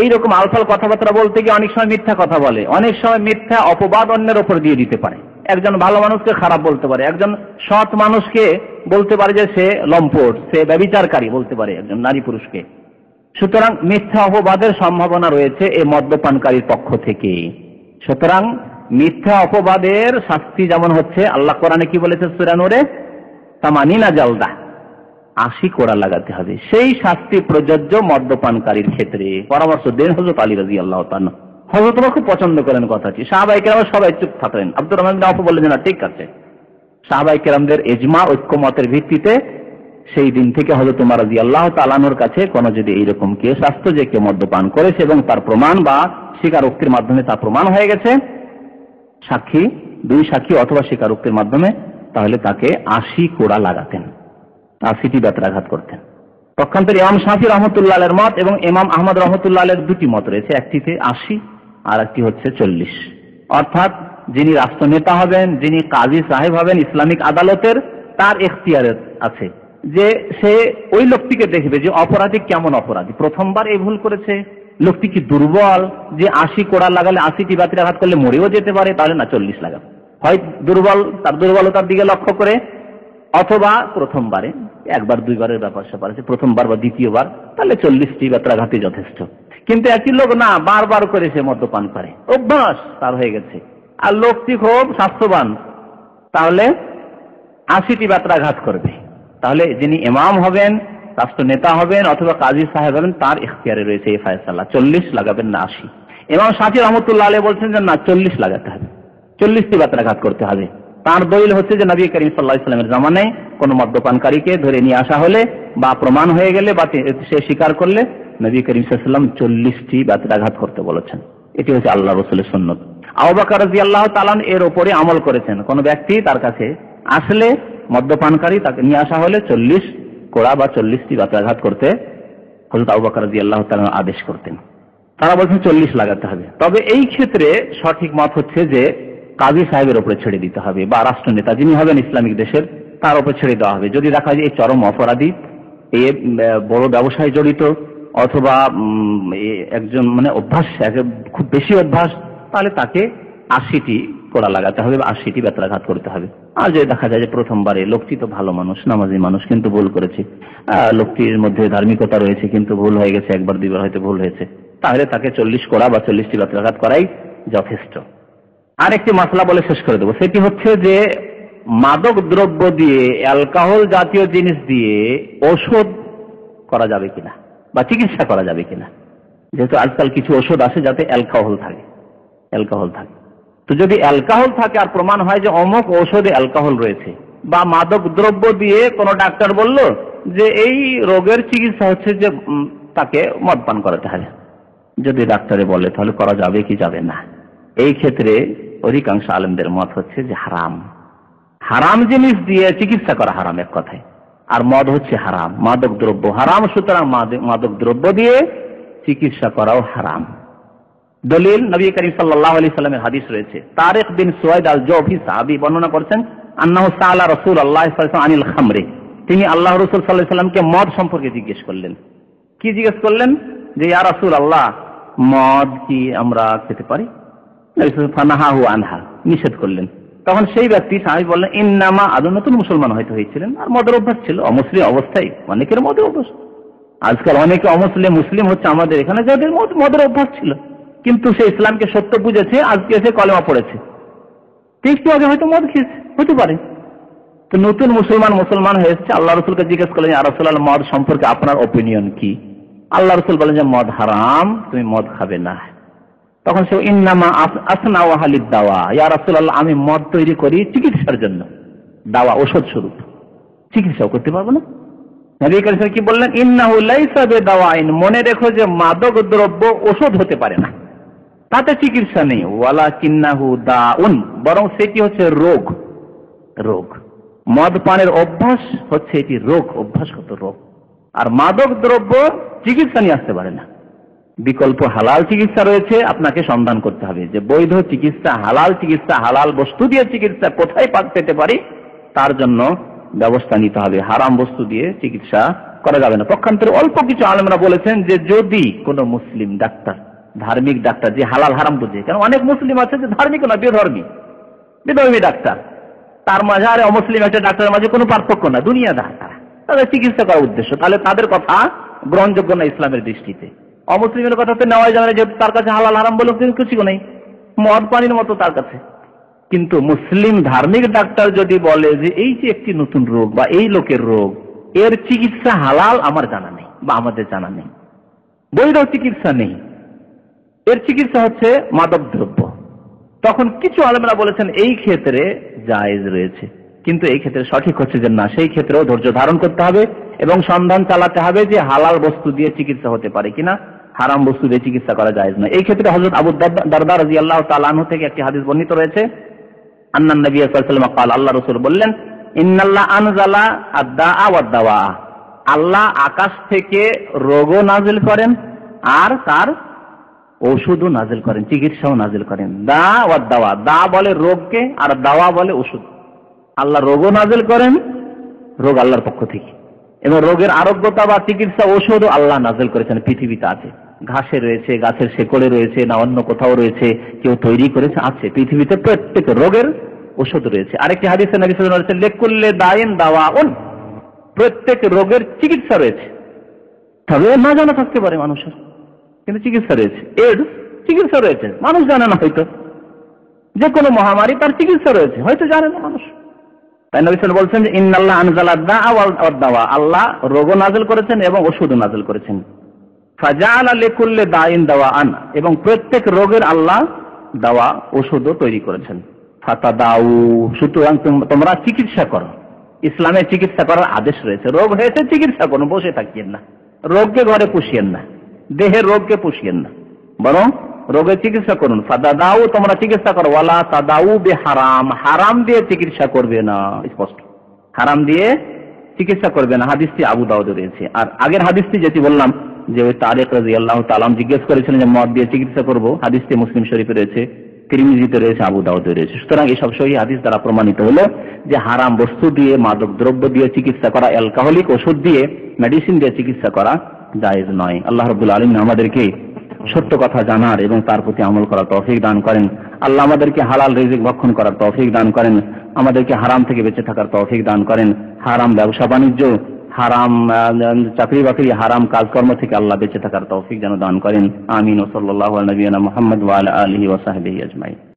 এইরকম আলফাল কথাবার্তা বলতে গিয়ে অনেক সময় মিথ্যা কথা বলে, অনেক সময় মিথ্যা অপবাদ অন্যের ওপর দিয়ে দিতে পারে। একজন ভালো মানুষকে খারাপ বলতে পারে, একজন সৎ মানুষকে বলতে পারে যে সে লম্পট, সে ব্যভিচারকারী বলতে পারে একজন নারী পুরুষকে। সুতরাং মিথ্যা অপবাদের সম্ভাবনা রয়েছে এই মদ্যপানকারীর পক্ষ থেকে। সুতরাং মিথ্যা অপবাদের শাস্তি যেমন হচ্ছে, আল্লাহ কোরআনে কি বলেছে সূরা নূরে, তামানিনা জালদা, 80 কোড়া লাগাতে হবে, সেই শাস্তি প্রযোজ্য মদ্যপানকারীর ক্ষেত্রে। পরামর্শ দেন হযরত আলী রাদিয়াল্লাহু তাআলা। হযরত ওমর খুব পছন্দ করেন কথাটি, সাহাবায়ে কেরাম সবাই চুপ থাকলেন। আব্দুর রহমান বিন আওফ বললেন না, ঠিক আছে। সাহাবায়ে কেরামদের ইজমা, ঐক্যমতের ভিত্তিতে সেই দিন থেকে হযরত ওমর রাদিয়াল্লাহু তাআলা আনহুর কাছে কোন যদি এইরকম কেস আসতো যে কেউ মদ্যপান করেছে এবং তার প্রমাণ বা স্বীকারোক্তির মাধ্যমে তার প্রমাণ হয়ে গেছে, সাক্ষী, 2 সাক্ষী অথবা স্বীকারোক্তির মাধ্যমে, তাহলে তাকে 80 কোড়া লাগাতেন, 80টি বেত্রাঘাত করতেন। পক্ষান্তরে ইমাম শাফি রাহমাতুল্লাহ আলাইহির মত এবং ইমাম আহমদ রাহমাতুল্লাহ আলাইহির দুটি মত রয়েছে, একটিতে 80 আর একটি হচ্ছে 40। অর্থাৎ যিনি রাষ্ট্রনেতা হবেন, যিনি কাজী সাহেব হবেন ইসলামিক আদালতের, তার এখতিয়ার আছে যে সে ওই লোকটিকে দেখবে যে অপরাধী কেমন অপরাধী, প্রথমবার এই ভুল করেছে, লোকটি কি দুর্বল যে 80 কোড়া লাগালে 80টি বেত্রাঘাত করলে মরেও যেতে পারে, তাহলে না 40 লাগাবে। হয় দুর্বল, তার দুর্বলতার দিকে লক্ষ্য করে, অথবা প্রথমবারে, একবার দুইবারের ব্যাপার স্যাপার আছে, প্রথমবার বা দ্বিতীয়বার, তাহলে 40টি বেত্রাঘাতই যথেষ্ট। কিন্তু একই লোক না, বারবার করে সে মদ্যপান করে, অভ্যাস তার হয়ে গেছে, আর লোকটি খুব স্বাস্থ্যবান, তাহলে 80টি বেত্রাঘাত করবে। তাহলে যিনি ইমাম হবেন, রাষ্ট্র নেতা হবেন অথবা কাজী সাহেব হবেন, তার ইখতিয়ারে রয়েছে এই ফয়সালা, 40 লাগাবেন না 80। ইমাম শাফি রাহমাতুল্লাহ আলাইহি বলছেন যে না, 40 লাগাতে হবে, 40টি বেত্রাঘাত করতে হবে। তার দলিল হচ্ছে যে নবী করিম সাল্লাল্লাহু আলাইহি ওয়াসাল্লামের জামানায় কোন মদ্যপানকারীকে ধরে নিয়ে আসা হলে বা প্রমাণ হয়ে গেলে বা সে স্বীকার করলে নবী করিম সাল্লাল্লাহু আলাইহি ওয়াসাল্লাম 40টি বেত্রাঘাত করতে বলেছেন। এটি হচ্ছে আল্লাহ রাসূলের সুন্নাত। আবু বকর রাদিয়াল্লাহু তাআলা এর উপরে আমল করেছেন। কোন ব্যক্তি তার কাছে আসলে মদ্যপানকারী, তাকে নিয়ে আসা হলে 40 কোড়া বা 40টি বেত্রাঘাত করতে হযরত আবু বকর রাদিয়াল্লাহু তাআলা আদেশ করতেন। তারা বলছেন 40 লাগাতে হবে। তবে এই ক্ষেত্রে সঠিক মত হচ্ছে যে কাজী সাহেবের উপরে ছেড়ে দিতে হবে, বা রাষ্ট্রনেতা যিনি হবেন ইসলামিক দেশের, তার উপরে ছেড়ে দেওয়া হবে। যদি দেখা যায় এই চরম অপরাধী, এ বড় ব্যবসায় জড়িত, অথবা একজন মানে অভ্যাস, খুব বেশি অভ্যাস, তাহলে তাকে 80টি কোড়া লাগাতে হবে বা 80টি বেত্রাঘাত করতে হবে। আর যদি দেখা যায় যে প্রথমবারে লোকটি তো ভালো মানুষ, নামাজি মানুষ, কিন্তু ভুল করেছে, লোকটির মধ্যে ধার্মিকতা রয়েছে কিন্তু ভুল হয়ে গেছে, একবার দুইবার হয়তো ভুল হয়েছে, তাহলে তাকে 40 কোরা বা 40টি রাকাত করাই যথেষ্ট। আরেকটি মাসলা বলে শেষ করে দেবো, সেটি হচ্ছে যে মাদক দ্রব্য দিয়ে, অ্যালকোহল জাতীয় জিনিস দিয়ে ওষুধ করা যাবে কিনা বা চিকিৎসা করা যাবে কিনা। যেহেতু আজকাল কিছু ওষুধ আছে যাতে অ্যালকোহল থাকে, তো যদি অ্যালকোহল থাকে আর প্রমাণ হয় যে অমুক ঔষধে অ্যালকোহল রয়েছে, বা মাদক দ্রব্য দিয়ে কোনো ডাক্তার বলল যে এই রোগের চিকিৎসা হচ্ছে যে তাকে মদ পান করাতে হবে, যদি ডাক্তারে বলে তাহলে করা যাবে কি যাবে না। এই ক্ষেত্রে অধিকাংশ আলেমদের মত হচ্ছে যে হারাম জিনিস দিয়ে চিকিৎসা করা হারাম এক কথায়, আর মদ হচ্ছে হারাম, মাদক দ্রব্য হারাম, সুতরাং মাদক দ্রব্য দিয়ে চিকিৎসা করাও হারাম। দলিল নবী করিম সাল্লাল্লাহু আলাইহি সাল্লামের হাদিস রয়েছে, তারিক বিন সুয়াইদ আল-জওফি সাহাবী বর্ণনা করছেন, আন্নাহু সাআলা রাসূলুল্লাহ সাল্লাল্লাহু আলাইহি ওয়াসাল্লাম আনিল খামরি, তিনি আল্লাহ রাসূল সাল্লাল্লাহু আলাইহি ওয়াসাল্লামকে মদ সম্পর্কে জিজ্ঞেস করলেন। কি জিজ্ঞেস করলেন? যে ইয়া রাসূলুল্লাহ, মদ কি আমরা খেতে পারি? নবী ফানাহাহু আনহা, নিষেধ করলেন। তখন সেই ব্যক্তি সাহাবী বললেন, ইন্নামা, আদৌ নতুন মুসলমান হয়তো হয়েছিলেন আর মদের অভ্যাস ছিল, অমুসলিম অবস্থায় অনেকের মদের অভ্যাস, আজকাল অনেকে অমুসলিম মুসলিম হচ্ছে আমাদের এখানে, যাদের মদের অভ্যাস ছিল, কিন্তু সে ইসলামকে সত্য বুঝেছে, আজকে এসে কলেমা পড়েছে, একটু আগে হয়তো মদ খেয়েছে, হতে পারে। তো নতুন মুসলমান হয়ে এসছে, আল্লাহ রসুলকে জিজ্ঞেস করলেন, ইয়া রাসূলুল্লাহ, মদ সম্পর্কে আপনার ওপিনিয়ন কি? আল্লাহ রসুল বলেন যে মদ হারাম, তুমি মদ খাবে না। তখন সে ইন্নামা আসনা ওয়াহালিদ দাওয়া, ইয়া রাসূলুল্লাহ, আমি মদ তৈরি করি চিকিৎসার জন্য, দাওয়া ওষুধ স্বরূপ, চিকিৎসাও করতে পারবো না। নবী করিম কি বললেন? ইন্নাহু লাইসা বিদাওয়াইন, মনে রেখো যে মাদক দ্রব্য ওষুধ হতে পারে না, তাতে চিকিৎসা নেই। ওয়ালাকিন্নাহু দাউন, বরং সেটি হচ্ছে রোগ। মদ পানের অভ্যাস হচ্ছে এটি রোগ, অভ্যাসগত রোগ। আর মাদক দ্রব্য চিকিৎসা নিয়ে আসতে পারে না। বিকল্প হালাল চিকিৎসা রয়েছে, আপনাকে সন্ধান করতে হবে যে বৈধ চিকিৎসা, হালাল বস্তু দিয়ে চিকিৎসা কোথায় পেতে পারি, তার জন্য ব্যবস্থা নিতে হবে। হারাম বস্তু দিয়ে চিকিৎসা করা যাবে না। পক্ষান্তরে অল্প কিছু আলেমরা বলেছেন যে যদি কোনো মুসলিম ডাক্তার, ধার্মিক ডাক্তার, যে হালাল হারাম বুঝে, কারণ অনেক মুসলিম আছে যে ধার্মিক না, বিধর্মী ডাক্তার, তার মাঝে আর অমুসলিম একটা ডাক্তারের মাঝে কোনো পার্থক্য না, দুনিয়াদার তারা, তাদের চিকিৎসা করার উদ্দেশ্য, তাহলে তাদের কথা গ্রহণযোগ্য না ইসলামের দৃষ্টিতে। অমুসলিমের কথা তো নেওয়াই যাবে না, যেহেতু তার কাছে হালাল হারাম বলে কিছু নেই, মদ পানির মতো তার কাছে। কিন্তু মুসলিম ধার্মিক ডাক্তার যদি বলে যে এই যে একটি নতুন রোগ বা এই লোকের রোগ, এর চিকিৎসা হালাল আমার জানা নেই বা আমাদের জানা নেই, বৈধ চিকিৎসা নেই, এর চিকিৎসা হচ্ছে মাদক দ্রব্য, তখন কিছু আলেমরা বলেছেন এই ক্ষেত্রে জায়েজ রয়েছে। কিন্তু এই ক্ষেত্রে সঠিক হচ্ছে যে না, সেই ক্ষেত্রেও ধৈর্য ধারণ করতে হবে এবং সন্ধান চালাতে হবে যে হালাল বস্তু দিয়ে চিকিৎসা হতে পারে কিনা, হারাম বস্তু দিয়ে চিকিৎসা করা জায়েজ না। এই ক্ষেত্রে হযরত আবু দারদা রাদিয়াল্লাহু তাআলা আনহু থেকে একটি হাদিস বর্ণিত রয়েছে, আন্নান নবী সাল্লাল্লাহু আলাইহি ওয়াসাল্লাম قال, আল্লাহ রাসূল বললেন, ইন্নাল্লাহ আনজালা আদ-দাআ ওয়াদ-দাওয়া, আল্লাহ আকাশ থেকে রোগও নাজিল করেন আর তার ওষুধও নাজিল করেন, চিকিৎসাও নাজিল করেন। দা ওয়াদ-দাওয়া, দা বলে রোগকে আর দাওয়া বলে ওষুধ। আল্লাহ রোগও নাজিল করেন, রোগ আল্লাহর পক্ষ থেকে, এবং রোগের আরোগ্যতা বা চিকিৎসা ঔষধও আল্লাহ নাজিল করেছেন। পৃথিবীতে আছে, ঘাসে রয়েছে, গাছের শেকড়ে রয়েছে, না অন্য কোথাও রয়েছে, কেউ তৈরি করেছে, আছে। পৃথিবীতে প্রত্যেক রোগের ওষুধ রয়েছে। আরেকটি হাদিসে নবী সাল্লাল্লাহু আলাইহি ওয়াসাল্লাম বলেছেন, লিকুল্লি দাইন দাওয়াউন, প্রত্যেক রোগের চিকিৎসা রয়েছে। তবে না জানা থাকতে পারে মানুষের, কিন্তু চিকিৎসা রয়েছে। এর চিকিৎসা রয়েছে, মানুষ জানে না, হয়তো যে কোনো মহামারী তার চিকিৎসা রয়েছে, হয়তো জানে না মানুষ। তাই নবী সাল্লাল্লাহু আলাইহি ওয়াসাল্লাম বলছেন যে ইন্নাল্লাহ আনজালা আদ-দাআ ওয়াদ-দাওয়া, আল্লাহ রোগও নাজিল করেছেন এবং ওষুধও নাজিল করেছেন। ফাজাআলা লিকুল্লি দাইন দাওয়াআন, এবং প্রত্যেক রোগের আল্লাহ দাওয়া ওষুধও তৈরি করেছেন। ফাতাদাউ, সুতরাং তোমরা চিকিৎসা করো। ইসলামে চিকিৎসা করার আদেশ রয়েছে। রোগ হয়েছে চিকিৎসা করুন, বসে থাকিয়েন না, রোগকে ঘরে পুষিয়েন না, দেহের রোগকে পুষিয়েন না, বরং রোগের চিকিৎসা করুন। ফাদাদাউ, তোমরা চিকিৎসা করো। ওয়ালা তাদাউ বিহারাম, হারাম দিয়ে চিকিৎসা করবে না, স্পষ্ট, হারাম দিয়ে চিকিৎসা করবে না। হাদিসটি আবু দাউদে রয়েছে। আর আগের হাদিসটি যেটি বললাম যে ওই তারিক রাদিয়াল্লাহু তাআলা জিজ্ঞেস করেছিলেন যে মদ দিয়ে চিকিৎসা করব, হাদিসটি মুসলিম শরীফে রয়েছে, তিরমিজিতে রয়েছে, আবু দাউদে রয়েছে। সুতরাং এসব সহি হাদিস দ্বারা প্রমাণিত হলো যে হারাম বস্তু দিয়ে, মাদক দ্রব্য দিয়ে চিকিৎসা করা, অ্যালকোহলিক ওষুধ দিয়ে, মেডিসিন দিয়ে চিকিৎসা করা জায়েজ নয়। আল্লাহ রাব্বুল আলামিন আমাদেরকে সত্য কথা জানার এবং তার প্রতি আমল করার তৌফিক দান করেন। আল্লাহ আমাদেরকে হালাল রিজিক ভক্ষণ করার তৌফিক দান করেন, আমাদেরকে হারাম থেকে বেঁচে থাকার তৌফিক দান করেন। হারাম ব্যবসা বাণিজ্য হারাম চাকরি বাকরি, হারাম কাজকর্ম থেকে আল্লাহ বেঁচে থাকার তৌফিক যেন দান করেন। আমিন। ওয়া সাল্লাল্লাহু আলা নবিয়িনা মুহাম্মদ ওয়া আলা আলিহি ওয়া সাহবিহি আজমাইন।